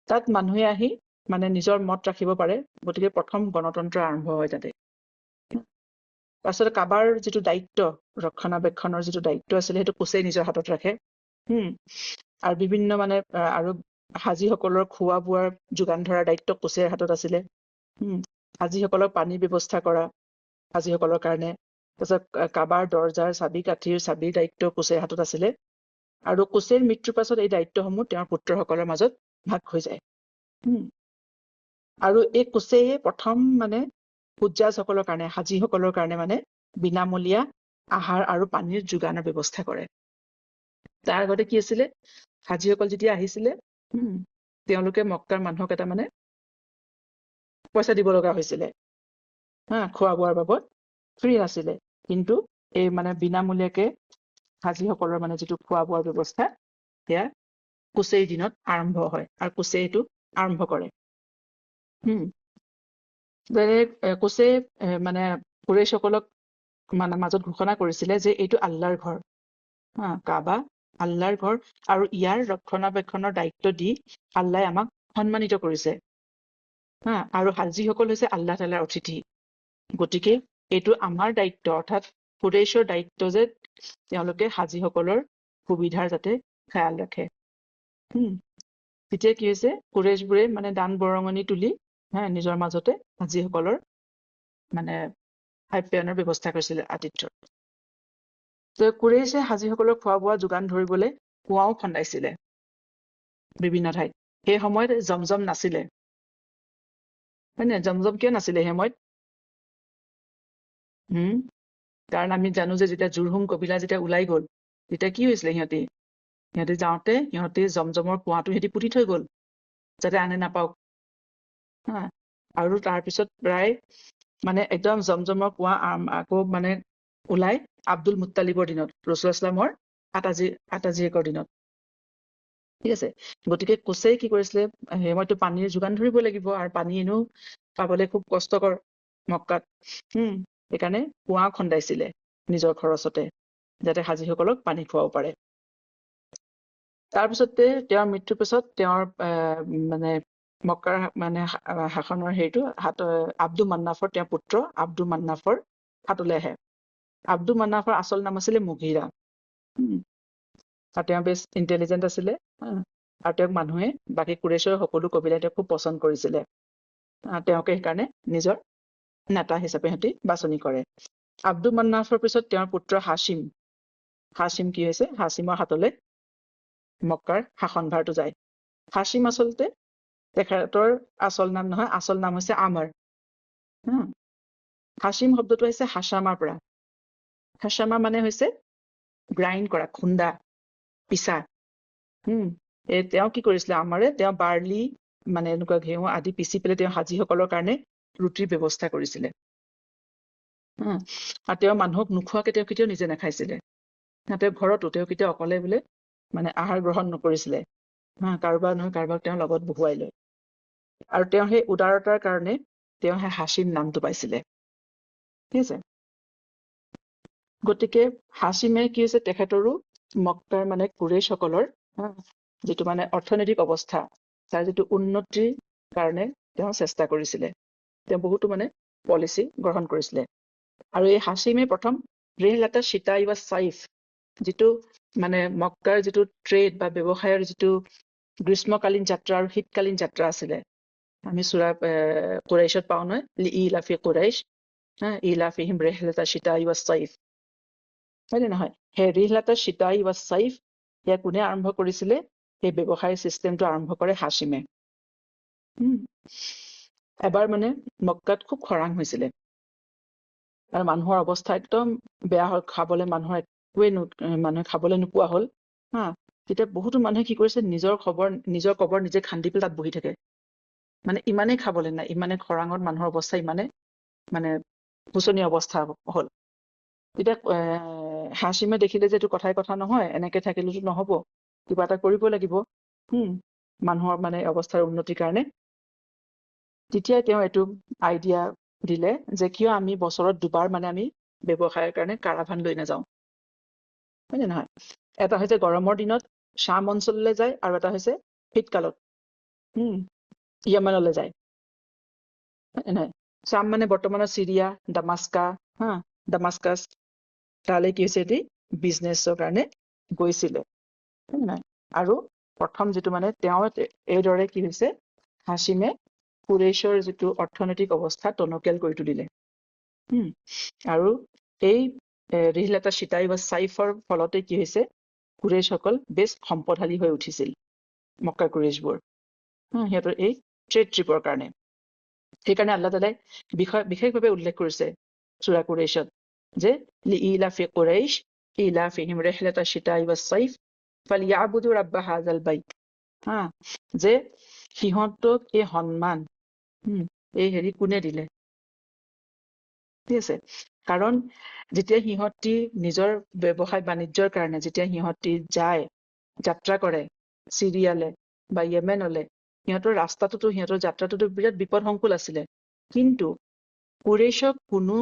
তাত মানুহে আহি মানে নিজৰ মত ৰাখিব পাৰে। গতিকে প্ৰথম গণতন্ত্ৰ আৰম্ভ হয় তাতে। তাৰপিছত কাবাৰ যিটো দায়িত্ব, ৰক্ষণাবেক্ষণৰ যিটো দায়িত্ব আছিলে, সেইটো কুচাই নিজৰ হাতত ৰাখে। আৰু বিভিন্ন মানে আৰু হাজীসকলৰ খোৱা বোৱাৰ যোগান ধৰাৰ দায়িত্ব কুচাইৰ হাতত আছিলে। হাজীসকলক পানীৰ ব্যৱস্থা কৰা হাজীসকলৰ কাৰণে। তাৰপিছত কাবাৰ দৰজাৰ কাঠিৰ চাবিৰ দায়িত্ব কোচেৰ হাতত আছিলে, আৰু কোচেৰ মৃত্যুৰ পাছত এই দায়িত্বসমূহ তেওঁৰ পুত্ৰসকলৰ মাজত ভাগ হৈ যায়। আৰু এই কোচেয়ে প্ৰথম মানে হুজ্জাজসকলৰ কাৰণে হাজীসকলৰ কাৰণে মানে বিনামূলীয়া আহাৰ আৰু পানীৰ যোগানৰ ব্যৱস্থা কৰে। তাৰ আগতে কি আছিলে, হাজীসকল যেতিয়া আহিছিলে তেওঁলোকে মক্কাৰ মানুহক এটা মানে পইচা দিব লগা হৈছিলে খোৱা বোৱাৰ বাবদ, ফ্ৰী নাছিলে। কিন্তু এই মানে বিনামূলীয়াকে হাজীসকলৰ মানে যিটো খোৱা বোৱাৰ ব্যৱস্থা সেয়া কোচেৰ দিনত আৰম্ভ হয়, আৰু কোচে এইটো আৰম্ভ কৰে। কোচে মানে কুৰেইশসকলক মানে মাজত ঘোষণা কৰিছিলে যে এইটো আল্লাহৰ ঘৰ, কাবা আল্লাহৰ ঘৰ, আৰু ইয়াৰ ৰক্ষণাবেক্ষণৰ দায়িত্ব দি আল্লাহে আমাক সন্মানিত কৰিছে। আৰু হাজীসকল হৈছে আল্লাহ তাআলাৰ অতিথি, গতিকে এইটো আমাৰ দায়িত্ব, অৰ্থাৎ কুৰেইশৰ দায়িত্ব যে তেওঁলোকে হাজীসকলৰ সুবিধাৰ যাতে খেয়াল ৰাখে। তেতিয়া কি হৈছে, কুৰেইশবোৰে মানে দান বৰঙণি তুলি নিজৰ মাজতে হাজীসকলৰ মানে আপ্যায়নৰ ব্যৱস্থা কৰিছিলে, আতিথ্যৰ। কুৰেইশে হাজীসকলক খোৱা বোৱা যোগান ধৰিবলৈ কুঁৱাও খন্দাইছিলে বিভিন্ন ঠাইত। সেই সময়ত জমজম নাছিলে, হয় নে? জমজম কিয় নাছিলে সেই সময়ত? কাৰণ আমি জানো যে যেতিয়া জুৰহুম কবিলা যেতিয়া ওলাই গ'ল, তেতিয়া কি হৈছিলে, সিহঁতি যাওঁতে সিহঁতি জমজমৰ কুঁৱাটো সিহঁতি পুতি থৈ গ'ল যাতে আনে নাপাওক। আৰু তাৰপিছত প্ৰায় মানে একদম জমজমৰ কুঁৱা আকৌ মানে ওলাই আব্দুল মুত্তালিবৰ দিনত, ৰাছূলুল্লাহ ইছলামৰ আটাজীয়েকৰ দিনত। ঠিক আছে, গতিকে কোচেই কি কৰিছিলে, সময়তো পানীৰ যোগান ধৰিব লাগিব, আৰু পানী এনেও পাবলৈ খুব কষ্টকৰ মক্কাত। সেইকাৰণে কুঁৱা খন্দাইছিলে নিজৰ খৰচতে, যাতে হাজীসকলক পানী খুৱাব পাৰে। তাৰপিছতে তেওঁৰ মৃত্যুৰ পিছত তেওঁৰ মানে মক্কাৰ মানে শাসনৰ আব্দু মান্নাফৰ, তেওঁৰ পুত্ৰ আব্দু মান্নাফৰ হাতলৈ আহে। আব্দু মান্নাফৰ আচল নাম আছিলে মুগীৰা, আৰু তেওঁ বেছ ইণ্টেলিজেণ্ট আছিলে, আৰু তেওঁক মানুহে বাকী কুৰেইশৰ সকলো কবিলাই তেওঁক খুব পচন্দ কৰিছিলে। তেওঁকে সেইকাৰণে নিজৰ নেতা হিচাপে সিহঁতি বাছনি কৰে। আব্দু মান্নাফৰ পিছত তেওঁৰ পুত্ৰ হাছিম কি হৈছে, হাছিমৰ হাতলৈ মক্কাৰ শাসনভাৰটো যায়। হাছিম আচলতে তেখেতৰ আচল নাম নহয়, আচল নাম হৈছে আমাৰ। হাছিম শব্দটো হৈছে হাছামাৰ পৰা। হাছামা মানে হৈছে গ্ৰাইণ্ড কৰা, খুন্দা, পিছা। তেওঁ কি কৰিছিলে, তেওঁ বাৰ্লি মানে এনেকুৱা ঘেঁহু আদি পিচি পেলাই তেওঁ হাজীসকলৰ কাৰণে ৰুটিৰ ব্যৱস্থা কৰিছিলে। আৰু তেওঁ মানুহক নোখোৱাকে তেওঁ কেতিয়াও নিজে নাখাইছিলে। তেওঁ ঘৰতো তেওঁ কেতিয়াও অকলে বোলে মানে আহাৰ গ্ৰহণ নকৰিছিলে। কাৰোবাৰ নহয় কাৰোবাক তেওঁ লগত বহুৱাই লয়। আৰু তেওঁ সেই উদাৰতাৰ কাৰণে তেওঁ সেই হাছিম নামটো পাইছিলে। ঠিক আছে, গতিকে হাছিমে কি হৈছে, তেখেতৰো মক্কাৰ মানে কুৰেইশসকলৰ যিটো মানে অৰ্থনৈতিক অৱস্থা, তাৰ যিটো উন্নতিৰ কাৰণে তেওঁ চেষ্টা কৰিছিলে। তেওঁ বহুতো মানে পলিচি গ্ৰহণ কৰিছিলে। আৰু এই হাছিমে প্ৰথম ৰিহলাতা চিতা ইৱা চাইফ, যিটো মানে মক্কাৰ যিটো ট্ৰেড বা ব্যৱসায়ৰ যিটো গ্ৰীষ্মকালীন যাত্ৰা আৰু শীতকালীন যাত্ৰা আছিলে, আমি সূৰা কুৰাইশত পাওঁ নহয়, ইলাফি কুৰাইশ, ইলাফিহিম ৰিহলাতা চিতা ইৱা চাইফ, হয় নে নহয়? সেই ৰিহলাতা চিতা ইৱা চাইফ সেয়া কোনে আৰম্ভ কৰিছিলে? সেই ব্যৱসায় চিষ্টেমটো আৰম্ভ কৰে হাছিমে। এবাৰ মানে মক্কাত খুব খৰাং হৈছিলে, আৰু মানুহৰ অৱস্থা একদম বেয়া হ'ল, মানুহে খাবলৈ নোপোৱা হ'ল। তেতিয়া বহুতো মানুহে কি কৰিছে, নিজৰ কবৰ নিজে খান্দি পেলাই তাত বহি থাকে। মানে ইমানেই খাবলৈ নাই, ইমানে খৰাঙত মানুহৰ অৱস্থা ইমানে মানে শোচনীয় অৱস্থা হ'ল। তেতিয়া হাছিমে দেখিলে যে এইটো কথাই কথা নহয়, এনেকে থাকিলেতো নহব, কিবা এটা কৰিব লাগিব মানুহৰ মানে অৱস্থাৰ উন্নতিৰ কাৰণে। তেতিয়াই তেওঁ এইটো আইডিয়া দিলে যে কিয় আমি বছৰত দুবাৰ মানে আমি ব্যৱসায়ৰ কাৰণে কাৰাভান লৈ নাযাওঁ, হয় নে নহয়? এটা হৈছে গৰমৰ দিনত শ্বাম অঞ্চললৈ যায়, আৰু এটা হৈছে শীতকালত য়েমেনলৈ যায়, হয় নে নহয়? শ্বাম মানে বৰ্তমানৰ চিৰিয়া, ডামাস্কাছ, তালৈ কি হৈছে, এটি বিজনেছৰ কাৰণে গৈছিলে, হয় নে নহয়? আৰু প্ৰথম যিটো মানে তেওঁ এইদৰে কি হৈছে, হাছিমে কুৰেইছৰ যিটো অৰ্থনৈতিক অৱস্থা টনকিয়াল কৰি তুলিলে। আৰু এই ৰিহলাতা চিতাই বা চাইফৰ ফলতে কি হৈছে, কুৰেইছসকল বেছ সম্পদশালী হৈ উঠিছিল, মক্কাৰ কুৰেইছবোৰ সিহঁতৰ এই ট্ৰেড ট্ৰিপৰ কাৰণে। সেইকাৰণে আল্লাহ তাআলাই বিশেষভাৱে উল্লেখ কৰিছে সূৰা কুৰেইছত যে লিইলাফি কুৰাইশ ইলাফিহিম ৰিহলাতা চিতাই ওয়াস সাইফ ফালিয়াবুদু ৰাব্বা হাযাল বাইত। যে সিহঁতক এই সন্মান এই কোনে দিলে, ঠিক আছে। কাৰণ যেতিয়া সিহঁতি নিজৰ ব্যৱসায় বাণিজ্যৰ কাৰণে যেতিয়া সিহঁতি যায়, যাত্ৰা কৰে চিৰিয়ালে বা য়েমেনলে, সিহঁতৰ ৰাস্তাটোতো সিহঁতৰ যাত্ৰাটোতো বিৰাট বিপদসংকুল আছিলে। কিন্তু কুৰেইছক কোনো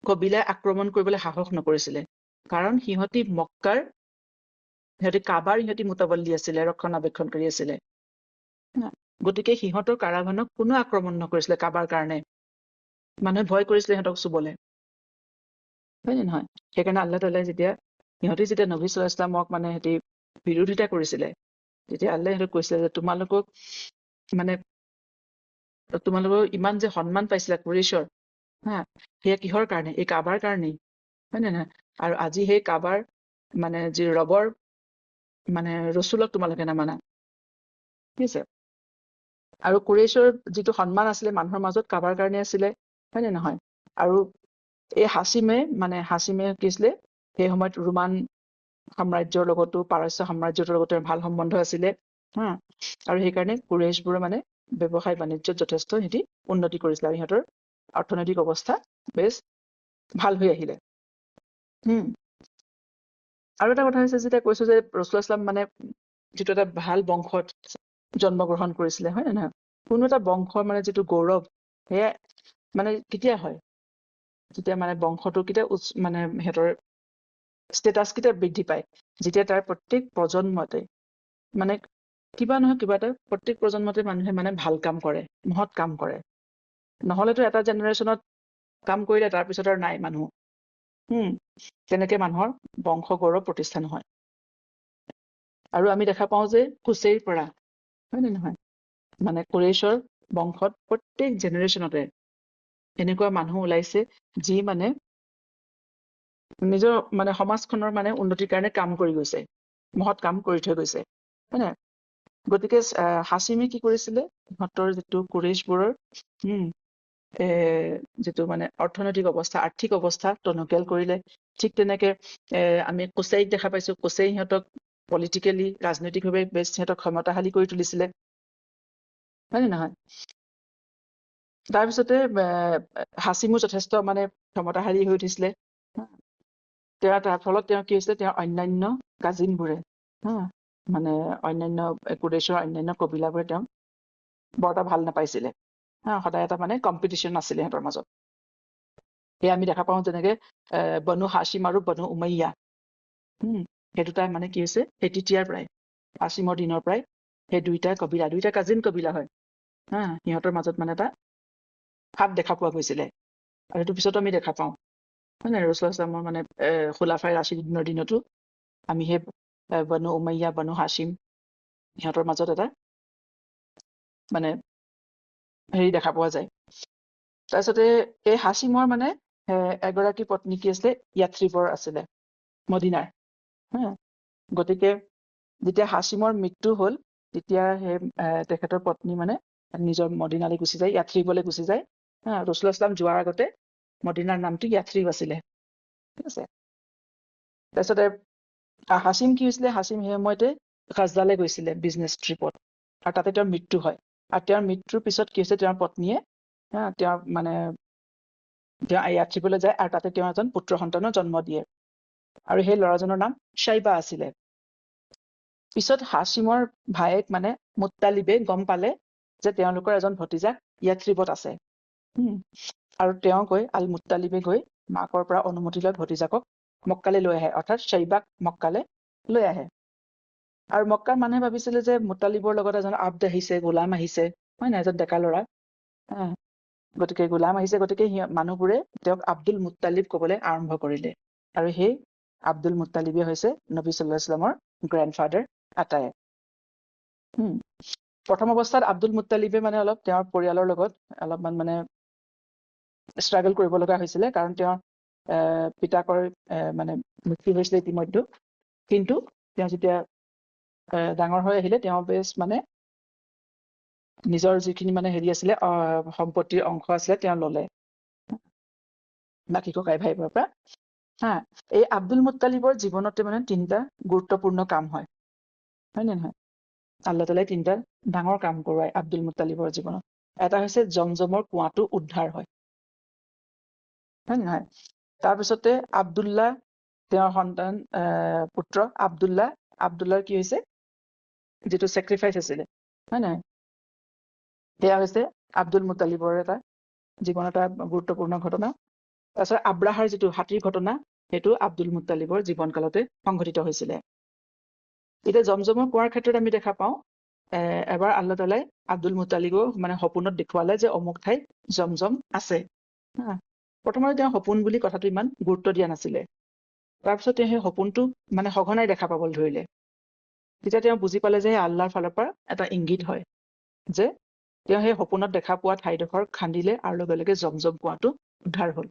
কবিলাই আক্ৰমণ কৰিবলৈ সাহস নকৰিছিলে, কাৰণ সিহঁতি কাবাৰ মুতাৱল্লি আছিলে, ৰক্ষণাবেক্ষণকাৰী আছিলে। গতিকে সিহঁতৰ কাৰাভানক কোনো আক্ৰমণ নকৰিছিলে কাবাৰ কাৰণে। মানুহে ভয় কৰিছিলে সিহঁতক চুবলে, হয় নে নহয়? সেইকাৰণে আল্লাহ তাআলাই যেতিয়া নবী সাল্লাল্লাহু আলাইহি ওয়াসাল্লামক মানে সিহঁতি বিৰোধিতা কৰিছিলে, তেতিয়া আল্লাহ সিহঁতক কৈছিলে যে তোমালোকৰ ইমান যে সন্মান পাইছিলা কুৰেইছৰ, সেয়া কিহৰ কাৰণে? এই কাবাৰ কাৰণেই, হয় নে নহয়? আৰু আজি সেই কাবাৰ যি ৰবৰ ৰচুলক তোমালোকে নামানা, ঠিক আছে। আৰু কুৰেইছৰ যিটো সন্মান আছিলে মানুহৰ মাজত কাবাৰ কাৰণে আছিলে, হয় নে নহয়? আৰু এই হাচিমে কি আছিলে, সেই সময়ত ৰোমান সাম্ৰাজ্যৰ লগতো পাৰস্য সাম্ৰাজ্যৰ লগতো ভাল সম্বন্ধ আছিলে। আৰু সেইকাৰণে কুৰেইছবোৰে ব্যৱসায় বাণিজ্যত যথেষ্ট সিহঁতি উন্নতি কৰিছিলে আৰু সিহঁতৰ অৰ্থনৈতিক অৱস্থা বেছ ভাল হৈ আহিলে। আৰু এটা কথা হৈছে, যেতিয়া কৈছো যে ৰাসূলুল্লাহ সাল্লাল্লাহু যিটো এটা ভাল বংশত জন্মগ্ৰহণ কৰিছিলে, হয় নে নহয়? কোনো এটা বংশৰ যিটো গৌৰৱ, সেয়া কেতিয়া হয়? যেতিয়া বংশটো কেতিয়া সিহঁতৰ ষ্টেটাছ কেতিয়া বৃদ্ধি পায়? যেতিয়া তাৰ প্ৰত্যেক প্ৰজন্মতে কিবা নহয় কিবা এটা প্ৰত্যেক প্ৰজন্মতে মানুহে ভাল কাম কৰে, মহৎ কাম কৰে। নহলেতো এটা জেনেৰেশ্যনত কাম কৰিলে তাৰপিছত আৰু নাই মানুহ। তেনেকে মানুহৰ বংশ গৌৰৱ প্ৰতিষ্ঠা নহয়। আৰু আমি দেখা পাওঁ যে কুছেইৰ পৰা, হয় নে নহয়, কুৰেইছৰ বংশত প্ৰত্যেক জেনেৰেশ্যনতে এনেকুৱা মানুহ ওলাইছে যি নিজৰ সমাজখনৰ উন্নতিৰ কাৰণে কাম কৰি গৈছে, মহৎ কাম কৰি থৈ গৈছে, হয় নে? গতিকে হাচিমে কি কৰিছিলে, সিহঁতৰ যিটো কুৰেইছবোৰৰ যিটো অৰ্থনৈতিক অৱস্থা, আৰ্থিক অৱস্থা টনকিয়াল কৰিলে। ঠিক তেনেকে আমি কুছেইক দেখা পাইছো, কুছেই সিহঁতক পলিটিকেলি, ৰাজনৈতিকভাৱে বেছ সিহঁতক ক্ষমতাশালী কৰি তুলিছিলে, হয় নে নহয়? তাৰপিছতে হাচিমো যথেষ্ট ক্ষমতাশালী হৈ উঠিছিলে। তাৰ ফলত তেওঁ কি হৈছিলে, তেওঁৰ অন্যান্য কাজিনবোৰে অন্যান্য কুৰেইছৰ অন্যান্য কবিলাবোৰে তেওঁক বৰ এটা ভাল নাপাইছিলে। সদায় এটা কম্পিটিশ্যন আছিলে সিহঁতৰ মাজত। সেয়া আমি দেখা পাওঁ যেনেকে বনু হাচিম আৰু বনু উমাইয়া, সেই দুটা কি হৈছে, সেই তেতিয়াৰ পৰাই, হাচিমৰ দিনৰ পৰাই সেই দুইটা কাজিন কবিলা হয়। সিহঁতৰ মাজত এটা ভাৱ দেখা পোৱা গৈছিলে। আৰু সেইটো পিছতো আমি দেখা পাওঁ, হয় নে? ৰাসূলুল্লাহ সাল্লাল্লাহু খুলাফায়ে ৰাছিদিনৰ দিনতো আমি সেই বনু উমাইয়া, বনু হাচিম সিহঁতৰ মাজত এটা দেখা পোৱা যায়। তাৰপিছতে এই হাচিমৰ এগৰাকী পত্নী কি আছিলে, ইয়াথ্ৰিবৰ আছিলে, মদিনাৰ। গতিকে যেতিয়া হাচিমৰ মৃত্যু হ'ল, তেতিয়া সেই তেখেতৰ পত্নী নিজৰ মদিনালৈ গুচি যায়, ইয়াথ্ৰিবলৈ গুচি যায়। ৰাসূলুল্লাহ সাল্লাল্লাহু যোৱাৰ আগতে মদিনাৰ নামটো ইয়াথ্ৰিব আছিলে, ঠিক আছে। তাৰপিছতে হাচিম কি হৈছিলে, হাচিম সেই সময়তে খাজদালৈ গৈছিলে বিজনেছ ট্ৰিপত, আৰু তাতে তেওঁৰ মৃত্যু হয়। আৰু তেওঁৰ মৃত্যুৰ পিছত কি হৈছে, তেওঁৰ পত্নীয়ে তেওঁ ইয়াথ্ৰিবলৈ যায়, আৰু তাতে তেওঁ এজন পুত্ৰ সন্তানৰ জন্ম দিয়ে, আৰু সেই ল'ৰাজনৰ নাম শ্বাইবা আছিলে। পিছত হাচিমৰ ভায়েক মুত্তালিবে গম পালে যে তেওঁলোকৰ এজন ভতিজাক ইয়াথ্ৰিবত আছে, আৰু তেওঁ আল মুত্তালিবে গৈ মাকৰ পৰা অনুমতি লৈ ভতিজাকক মক্কালৈ লৈ আহে, অৰ্থাৎ শ্বাইবাক মক্কালৈ লৈ আহে। আৰু মক্কাৰ মানুহে ভাবিছিলে যে মুত্তালিবৰ লগত এজন আব্দ আহিছে, গোলাম আহিছে, হয় নাই, এজন ডেকা ল'ৰা। গতিকে গোলাম আহিছে, গতিকে মানুহবোৰে তেওঁক আব্দুল মুত্তালিব কবলৈ আৰম্ভ কৰিলে। আৰু সেই আব্দুল মুত্তালিবে হৈছে নবী সাল্লাল্লাহু আলাইহি ওয়াসাল্লামৰ গ্ৰেণ্ডফাদাৰ আটায়ে। প্ৰথম অৱস্থাত আব্দুল মুত্তালিবে মানে অলপ তেওঁৰ পৰিয়ালৰ লগত অলপমান মানে ষ্ট্ৰাগল কৰিব লগা হৈছিলে, কাৰণ তেওঁৰ পিতাকৰ মানে মৃত্যু হৈছিলে ইতিমধ্যে। কিন্তু তেওঁ যেতিয়া ডাঙৰ হৈ আহিলে, তেওঁ বেছ মানে নিজৰ যিখিনি মানে হেৰি আছিলে সম্পত্তিৰ অংশ আছিলে তেওঁ ললে বাকী ককাই ভাইবোৰৰ পৰা। হা, এই আব্দুল মুত্তালিবৰ জীৱনতে মানে 3টা গুৰুত্বপূৰ্ণ কাম হয় নে নহয়? আল্লাহ তাআলাই 3টা ডাঙৰ কাম কৰোৱায় আব্দুল মুত্তালিবৰ জীৱনত। এটা হৈছে জমজমৰ কুঁৱাটো উদ্ধাৰ হয় নে নহয়? তাৰপিছতে আব্দুল্লাহ, তেওঁৰ সন্তান পুত্ৰ আব্দুল্লাহৰ কি হৈছে, যিটো চেক্ৰিফাইচ আছিলে হয় নহয়, সেয়া হৈছে আব্দুল মুত্তালিবৰ এটা জীৱনৰ এটা গুৰুত্বপূৰ্ণ ঘটনা। তাৰপিছত আব্ৰাহাৰ যিটো হাতীৰ ঘটনা, সেইটো আব্দুল মুত্তালিবৰ জীৱনকালতে সংঘটিত হৈছিলে। এতিয়া জমজমৰ কুঁৱাৰ ক্ষেত্ৰত আমি দেখা পাওঁ, এবাৰ আল্লাহ তাআলাই আব্দুল মুত্তালিবক মানে সপোনত দেখুৱালে যে অমুক ঠাইত জমজম আছে। প্ৰথমতে তেওঁ সপোন বুলি কথাটো ইমান গুৰুত্ব দিয়া নাছিলে। তাৰপিছত তেওঁ সেই সপোনটো মানে সঘনাই দেখা পাবলৈ ধৰিলে। তেতিয়া তেওঁ বুজি পালে যে আল্লাহৰ ফালৰ পৰা এটা ইংগিত হয়, যে তেওঁ সেই সপোনত দেখা পোৱা ঠাইডোখৰ খান্দিলে আৰু লগে লগে জমজম কুঁৱাটো উদ্ধাৰ হ'ল।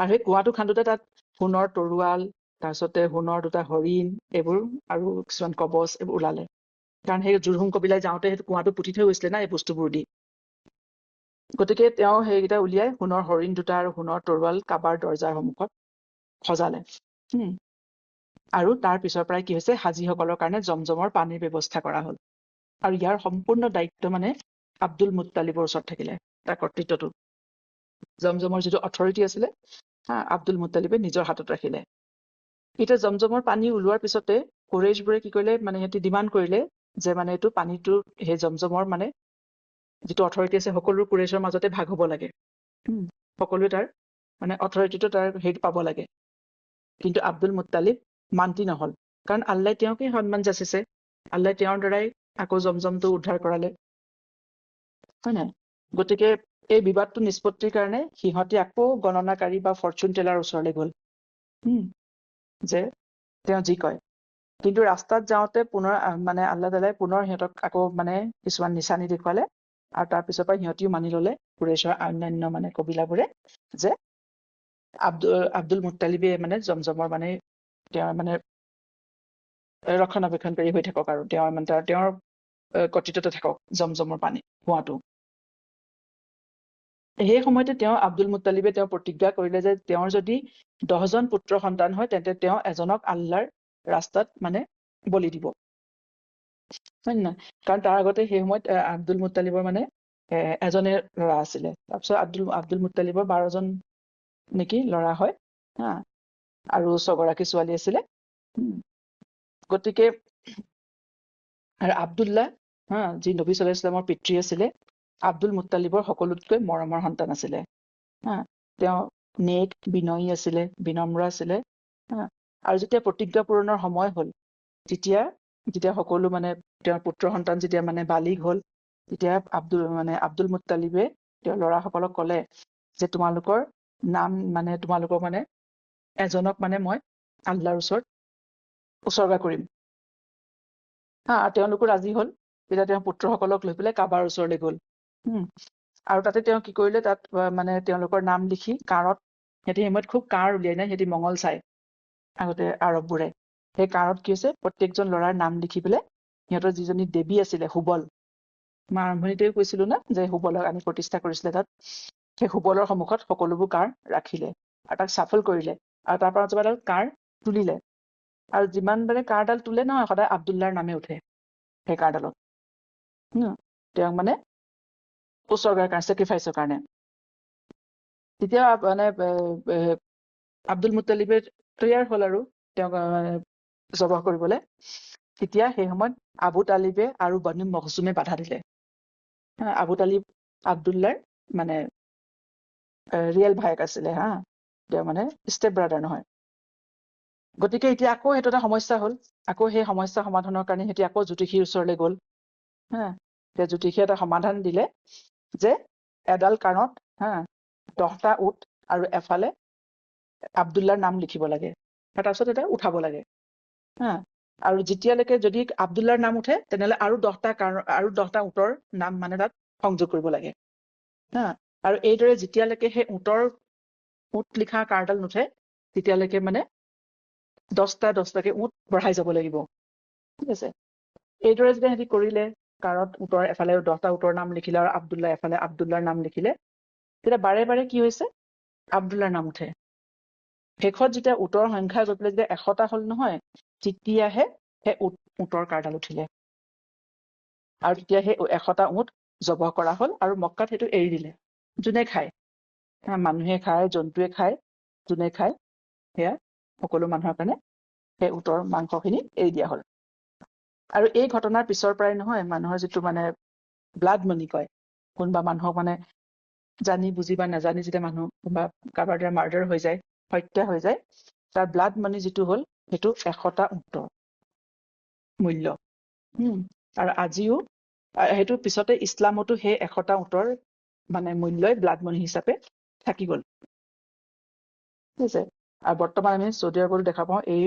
আৰু সেই কুঁৱাটো খান্দোতে তাত সোণৰ তৰোৱাল, তাৰপিছতে সোণৰ 2টা হৰিণ, এইবোৰ আৰু কিছুমান কবচ এইবোৰ ওলালে। কাৰণ সেই জুৰহুম কবিলাই যাওঁতে সেইটো কুঁৱাটো পুতি থৈ গৈছিলে না এই বস্তুবোৰ দি। গতিকে তেওঁ সেইকেইটা উলিয়াই সোণৰ হৰিণ 2টা আৰু সোণৰ তৰোৱাল কাবাৰ দৰজাৰ সন্মুখত সজালে। আৰু তাৰ পিছৰ পৰাই কি হৈছে, হাজীসকলৰ কাৰণে জমজমৰ পানীৰ ব্যৱস্থা কৰা হ'ল। আৰু ইয়াৰ সম্পূৰ্ণ দায়িত্ব মানে আব্দুল মুত্তালিবৰ ওচৰত থাকিলে, তাৰ কৰ্তৃত্বটো। জমজমৰ যিটো অথৰিটি আছিলে, আব্দুল মুত্তালিবে নিজৰ হাতত ৰাখিলে। এতিয়া জমজমৰ পানী ওলোৱাৰ পিছতে কুৰেইশবোৰে কি কৰিলে, মানে সিহঁতি ডিমাণ্ড কৰিলে যে মানে এইটো পানীটো সেই জমজমৰ মানে যিটো অথৰিটি আছে সকলো কুৰেইশৰ মাজতে ভাগ হ'ব লাগে। সকলোৱে তাৰ মানে অথৰিটিটো তাৰ হেৰিত পাব লাগে। কিন্তু আব্দুল মুত্তালিব মান্তি নহল, কাৰণ আল্লাহ তেওঁকে সন্মান যাচিছে, আল্লাহ তেওঁৰ দ্বাৰাই আকৌ জমজমটো উদ্ধাৰ কৰালে হয় নাই? গতিকে এই বিবাদটো নিষ্পত্তিৰ কাৰণে সিহঁতে আকৌ গণনাকাৰী বা ফৰচুন টেলাৰ ওচৰলৈ গ'ল, যে তেওঁ যি কয়। কিন্তু ৰাস্তাত যাওঁতে পুনৰ মানে আল্লাহ তাআলাই পুনৰ সিহঁতক আকৌ মানে কিছুমান নিচানি দেখুৱালে, আৰু তাৰ পিছৰ পৰা সিহঁতিও মানি ললে, কুৰেইশৰ অন্যান্য মানে কবিলাবোৰে, যে আব্দুল মুত্তালিবে মানে জমজমৰ মানে তেওঁৰ মানে ৰক্ষণাবেক্ষণকাৰী হৈ থাকক, আৰু তেওঁৰ কৰ্তৃত্বতে থাকক জমজমৰ পানী কুঁৱাটো। সেই সময়তে তেওঁ আব্দুল মুত্তালিবে তেওঁ প্ৰতিজ্ঞা কৰিলে যে তেওঁৰ যদি 10জন পুত্ৰ সন্তান হয়, তেন্তে তেওঁ এজনক আল্লাহৰ ৰাস্তাত মানে বলি দিব, হয় নহয়? কাৰণ তাৰ আগতে সেই সময়ত আব্দুল মুত্তালিবৰ মানে এজনে ল'ৰা আছিলে। তাৰপিছত আব্দুল মুত্তালিবৰ 12জন নেকি ল'ৰা হয়, আৰু 6গৰাকী ছোৱালী আছিলে। গতিকে আৰু আব্দুল্লাহ, যি নবী সাল্লাল্লাহু আলাইহি ওয়াসাল্লামৰ পিতৃ আছিলে, আব্দুল মুত্তালিবৰ সকলোতকৈ মৰমৰ সন্তান আছিলে। তেওঁ নেক, বিনয়ী আছিলে, বিনম্ৰ আছিলে। আৰু যেতিয়া প্ৰতিজ্ঞা পূৰণৰ সময় হ'ল, যেতিয়া সকলো মানে তেওঁৰ পুত্ৰ সন্তান যেতিয়া মানে বালিগ হ'ল, তেতিয়া আব্দুল মুত্তালিবে তেওঁৰ ল'ৰাসকলক ক'লে যে তোমালোকৰ নাম মানে তোমালোকক মানে এজনক মানে মই আল্লাহৰ ওচৰত উচৰ্গা কৰিম। তেওঁলোকো ৰাজি হ'ল। তেতিয়া তেওঁ পুত্ৰসকলক লৈ পেলাই কাবাৰ ওচৰলৈ গ'ল। আৰু তাতে তেওঁ কি কৰিলে, তাত মানে তেওঁলোকৰ নাম লিখি কাঁড়ত, সিহঁতি সময়ত খুব কাঁড় উলিয়াই নাই, সিহঁতি মঙল চাই আগতে আৰববোৰে, সেই কাঁড়ত কি হৈছে প্ৰত্যেকজন ল'ৰাৰ নাম লিখি পেলাই সিহঁতৰ যিজনী দেৱী আছিলে হুবল, মই আৰম্ভণিতেও কৈছিলো না যে হুবলক আনি প্ৰতিষ্ঠা কৰিছিলে তাত, সেই হুবলৰ সন্মুখত সকলোবোৰ কাঁড় ৰাখিলে আৰু তাক চাফল কৰিলে, আৰু তাৰ পৰা এডাল কাঁড় তুলিলে, আৰু যিমান বাৰে কাঁড়ডাল তোলে নহয়, সদায় আব্দুল্লাহৰ নামে উঠে সেই কাঁড়ডালত, তেওঁক মানে উচৰ্গাৰ কাৰণে, চেক্ৰিফাইচৰ কাৰণে। তেতিয়া মানে আব্দুল মুত্তালিবে তৈয়াৰ হ'ল আৰু তেওঁক জবহ কৰিবলৈ। তেতিয়া সেই সময়ত আবু তালিবে আৰু বনু মখজুমে বাধা দিলে। আবু তালিব আব্দুল্লাহৰ মানে ৰিয়েল ভায়েক আছিলে, তেওঁ মানে ষ্টেপ ব্ৰাদাৰ নহয়। গতিকে এতিয়া আকৌ সেইটো এটা সমস্যা হ'ল। আকৌ সেই সমস্যা সমাধানৰ কাৰণে সিহঁতি আকৌ জ্যোতিষীৰ ওচৰলৈ গ'ল। এতিয়া জ্যোতিষীয়ে এটা সমাধান দিলে যে এডাল কাণত 10টা উট আৰু এফালে আব্দুল্লাহৰ নাম লিখিব লাগে, তাৰপিছত এটা উঠাব লাগে। আৰু যেতিয়ালৈকে যদি আব্দুল্লাহৰ নাম উঠে তেনেহ'লে আৰু 10টা উটৰ নাম মানে তাত সংযোগ কৰিব লাগে হা আৰু এইদৰে যেতিয়ালৈকে সেই উট লিখা কাৰ্ডাল নুঠে তেতিয়ালৈকে মানে 10টাকে উট বঢ়াই যাব লাগিব ঠিক আছে এইদৰে যেতিয়া সিহঁতি কৰিলে কাৰত উটৰ এফালে 10টা উটৰ নাম লিখিলে আৰু আব্দুল্লাহ এফালে আব্দুল্লাহৰ নাম লিখিলে তেতিয়া বাৰে বাৰে কি হৈছে আব্দুল্লাহৰ নাম উঠে শেষত যেতিয়া উটৰ সংখ্যা গৈ পেলাই যেতিয়া 100টা হ'ল নহয় তেতিয়াহে সেই উটৰ কাৰ্ডাল উঠিলে আৰু তেতিয়া সেই 100টা উট জবহ কৰা হ'ল আৰু মক্কাত সেইটো এৰি দিলে যোনে খায় মানুহে খায় জন্তুৱে খায় যোনে খায় সেয়া সকলো মানুহৰ কাৰণে সেই উটৰ মাংসখিনি এৰি দিয়া হ'ল আৰু এই ঘটনাৰ পিছৰ পৰাই নহয় মানুহৰ যিটো মানে ব্লাড মানি কয় কোনোবা মানুহক মানে জানি বুজি বা নাজানি যেতিয়া মানুহ কোনোবা কাৰোবাৰ দ্বাৰা মাৰ্ডাৰ হৈ যায় হত্যা হৈ যায় তাৰ ব্লাড মানি যিটো হ'ল সেইটো 100টা উটৰ মূল্য আৰু আজিও সেইটোৰ পিছতে ইছলামতো সেই 100টা উটৰ মানে মূল্যই ব্লাড মানি হিচাপে থাকি গ'ল ঠিক আছে আৰু বৰ্তমান আমি চৌদি আৰবতো দেখা পাওঁ এই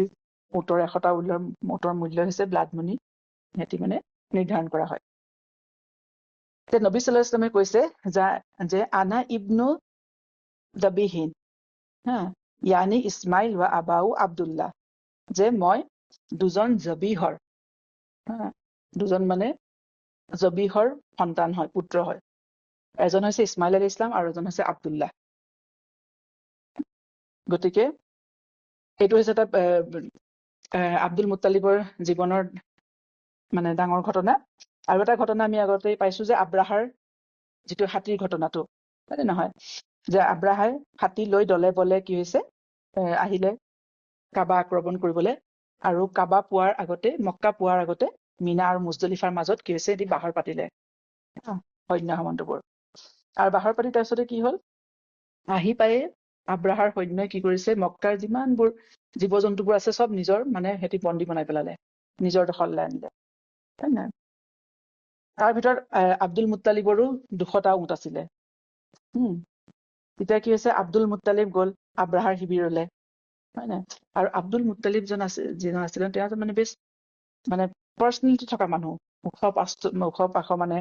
উটৰ 100টা উটৰ মূল্য হৈছে ব্লাড মানি সিহঁতি মানে নিৰ্ধাৰণ কৰা হয় নবী সাল্লাল্লাহু আলাইহি ওয়াসাল্লামে কৈছে যে আনা ইবনু দাবিহিন ইয়ানি ইছমাইল ওয়া আবাউ আব্দুল্লাহ যে মই দুজন জবিহৰ দুজন মানে জবিহৰ সন্তান হয় পুত্ৰ হয় এজন হৈছে ইছমাইল আলাইহিছ ইছলাম আৰু এজন হৈছে আব্দুল্লাহ গতিকে এইটো হৈছে এটা আব্দুল মুত্তালিবৰ জীৱনৰ মানে ডাঙৰ ঘটনা আৰু এটা ঘটনা আমি আগতেই পাইছো যে আব্ৰাহাৰ যিটো হাতীৰ ঘটনাটো হয় নহয় যে আব্ৰাহাই হাতী লৈ দলে বলে কি হৈছে আহিলে কাবা আক্ৰমণ কৰিবলৈ আৰু কাবা পোৱাৰ আগতে মক্কা পোৱাৰ আগতে মিনা আৰু মুজদলিফাৰ মাজত কি হৈছে এটি বাহৰ পাতিলে সৈন্য সামন্তবোৰ আৰু বাহৰ পাতি তাৰপিছতে কি হ'ল আহি পায়ে আব্ৰাহাৰ সৈন্যই কি কৰিছে মক্কাৰ যিমানবোৰ জীৱ জন্তুবোৰ আছে চব নিজৰ মানে সিহঁতি বন্দী বনাই পেলালে নিজৰ দখললৈ আনিলে হয় নাই তাৰ ভিতৰত আব্দুল মুত্তালিবৰো 200টা উট আছিলে তেতিয়া কি হৈছে আব্দুল মুত্তালিব গ'ল আব্ৰাহাৰ শিবিৰলে হয় নাই আৰু আব্দুল মুত্তালিব যিজন আছিলে তেওঁ মানে বেছ মানে পাৰ্চনেলিটি থকা মানুহ ওখ পাখ মানে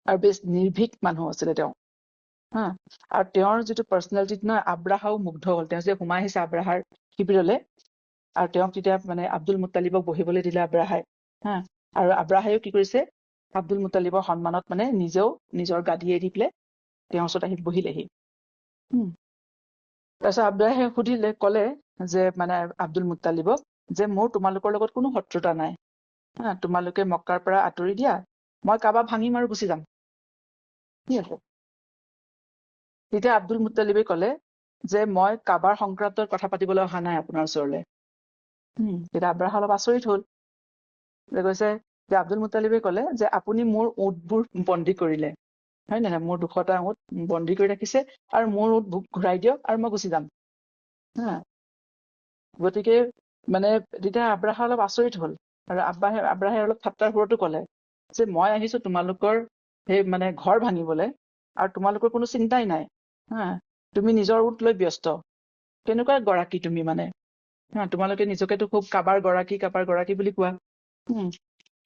আৰু বেছ নিৰ্ভীক মানুহ আছিলে তেওঁ আৰু তেওঁৰ যিটো পাৰ্চনেলিটিত নহয় আব্ৰাহাও মুগ্ধ হ'ল তেওঁ যে সোমাই আহিছে আব্ৰাহাৰ শিবিৰলে আৰু তেওঁক তেতিয়া মানে আব্দুল মুত্তালিবক বহিবলৈ দিলে আব্ৰাহাই আৰু আব্ৰাহাইও কি কৰিছে আব্দুল মুত্তালিবৰ সন্মানত মানে নিজেও নিজৰ গাদী এৰি পেলাই তেওঁৰ ওচৰত আহি বহিলেহি তাৰপিছত আব্ৰাহাই সুধিলে ক'লে যে মানে আব্দুল মুত্তালিবক যে মোৰ তোমালোকৰ লগত কোনো শত্ৰুতা নাই তোমালোকে মক্কাৰ পৰা আঁতৰি দিয়া মই কাবা ভাঙিম আৰু গুচি যাম ঠিক আছে তেতিয়া আব্দুল মুত্তালিবে ক'লে যে মই কাবাৰ সংক্ৰান্তত কথা পাতিবলৈ অহা নাই আপোনাৰ ওচৰলৈ তেতিয়া আব্ৰাহা অলপ আচৰিত হ'ল কৈছে যে আব্দুল মুত্তালিবে ক'লে যে আপুনি মোৰ উটবোৰ বন্দী কৰিলে হয় নহয় মোৰ 200টা উট বন্দী কৰি ৰাখিছে আৰু মোৰ উট ঘূৰাই দিয়ক আৰু মই গুচি যাম গতিকে মানে তেতিয়া আব্ৰাহা অলপ আচৰিত হ'ল আৰু আব্ৰাহাই অলপ ঠাট্টাৰ সুৰতো ক'লে যে মই আহিছো তোমালোকৰ সেই মানে ঘৰ ভাঙিবলৈ আৰু তোমালোকৰ কোনো চিন্তাই নাই তুমি নিজৰ উট লৈ ব্যস্ত কেনেকুৱা গৰাকী তুমি মানে তোমালোকে নিজকেতো খুব কাবাৰ গৰাকী বুলি কোৱা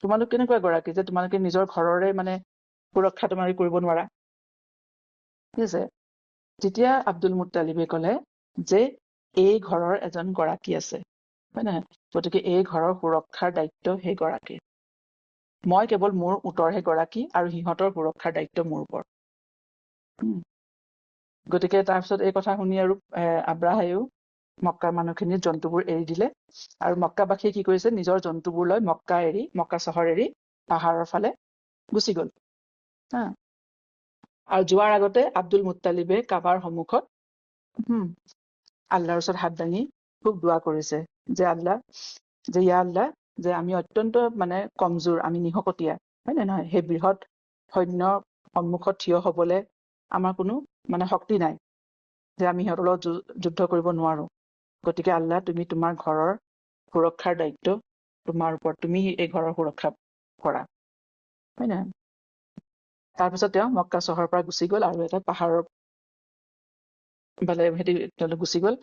তোমালোক কেনেকুৱা গৰাকী যে তোমালোকে নিজৰ ঘৰৰে মানে সুৰক্ষা তোমালোকে কৰিব নোৱাৰা ঠিক আছে তেতিয়া আব্দুল মুত্তালিবে ক'লে যে এই ঘৰৰ এজন গৰাকী আছে হয় নহয় গতিকে এই ঘৰৰ সুৰক্ষাৰ দায়িত্ব সেই গৰাকী মই কেৱল মোৰ উটৰহে গৰাকী আৰু সিহঁতৰ সুৰক্ষাৰ দায়িত্ব মোৰ ওপৰত গতিকে তাৰপিছত এই কথা শুনি আৰু আব্ৰাহাইও মক্কাৰ মানুহখিনিৰ জন্তুবোৰ এৰি দিলে আৰু মক্কাবাসীয়ে কি কৰিছে নিজৰ জন্তুবোৰ লৈ মক্কা চহৰ এৰি পাহাৰৰ ফালে গুচি গ'ল আৰু যোৱাৰ আগতে আব্দুল মুত্তালিবে কাবাৰ সন্মুখত আল্লাহৰ ওচৰত হাত দাঙি খুব দোৱা কৰিছে যে ইয়া আল্লাহ যে আমি অত্যন্ত মানে কমজোৰ আমি নিশকতীয়া হয় নে নহয় সেই বৃহৎ সৈন্যৰ সন্মুখত থিয় হবলৈ আমাৰ কোনো মানে শক্তি নাই যে আমি সিহঁতৰ লগত যুদ্ধ কৰিব নোৱাৰো গতিকে আল্লাহ তুমি তোমাৰ ঘৰৰ সুৰক্ষাৰ দায়িত্ব তোমাৰ ওপৰত তুমি এই ঘৰৰ সুৰক্ষা কৰা হয় নহয় তাৰপিছত তেওঁ মক্কা চহৰৰ পৰা গুচি গ'ল আৰু এটা পাহাৰৰ ফালে তেওঁলোক গুচি গ'ল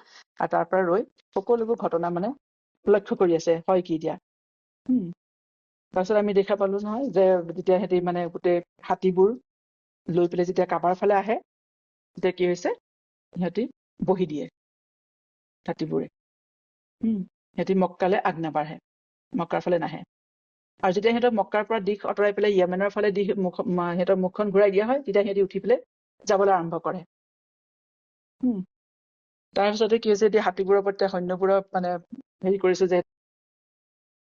আৰু তাৰ পৰা ৰৈ সকলোবোৰ ঘটনা মানে লক্ষ্য কৰি আছে হয় কি এতিয়া তাৰপিছত আমি দেখা পালো নহয় যে যেতিয়া সিহঁতি মানে গোটেই হাতীবোৰ লৈ পেলাই যেতিয়া কাবাৰ ফালে আহে তেতিয়া কি হৈছে সিহঁতি বহি দিয়ে হাতীবোৰে সিহঁতি মক্কালে আগ নাবাঢ়ে মক্কাৰ ফালে নাহে আৰু যেতিয়া সিহঁতৰ মক্কাৰ পৰা দিশ আঁতৰাই পেলাই য়েমেনৰ ফালে সিহঁতৰ মুখখন ঘূৰাই দিয়া হয় তেতিয়া সিহঁতি উঠি পেলাই যাবলৈ আৰম্ভ কৰে তাৰপিছতে কি হৈছে এতিয়া হাতীবোৰৰ ওপৰত সৈন্যবোৰৰ মানে হেৰি কৰিছে যে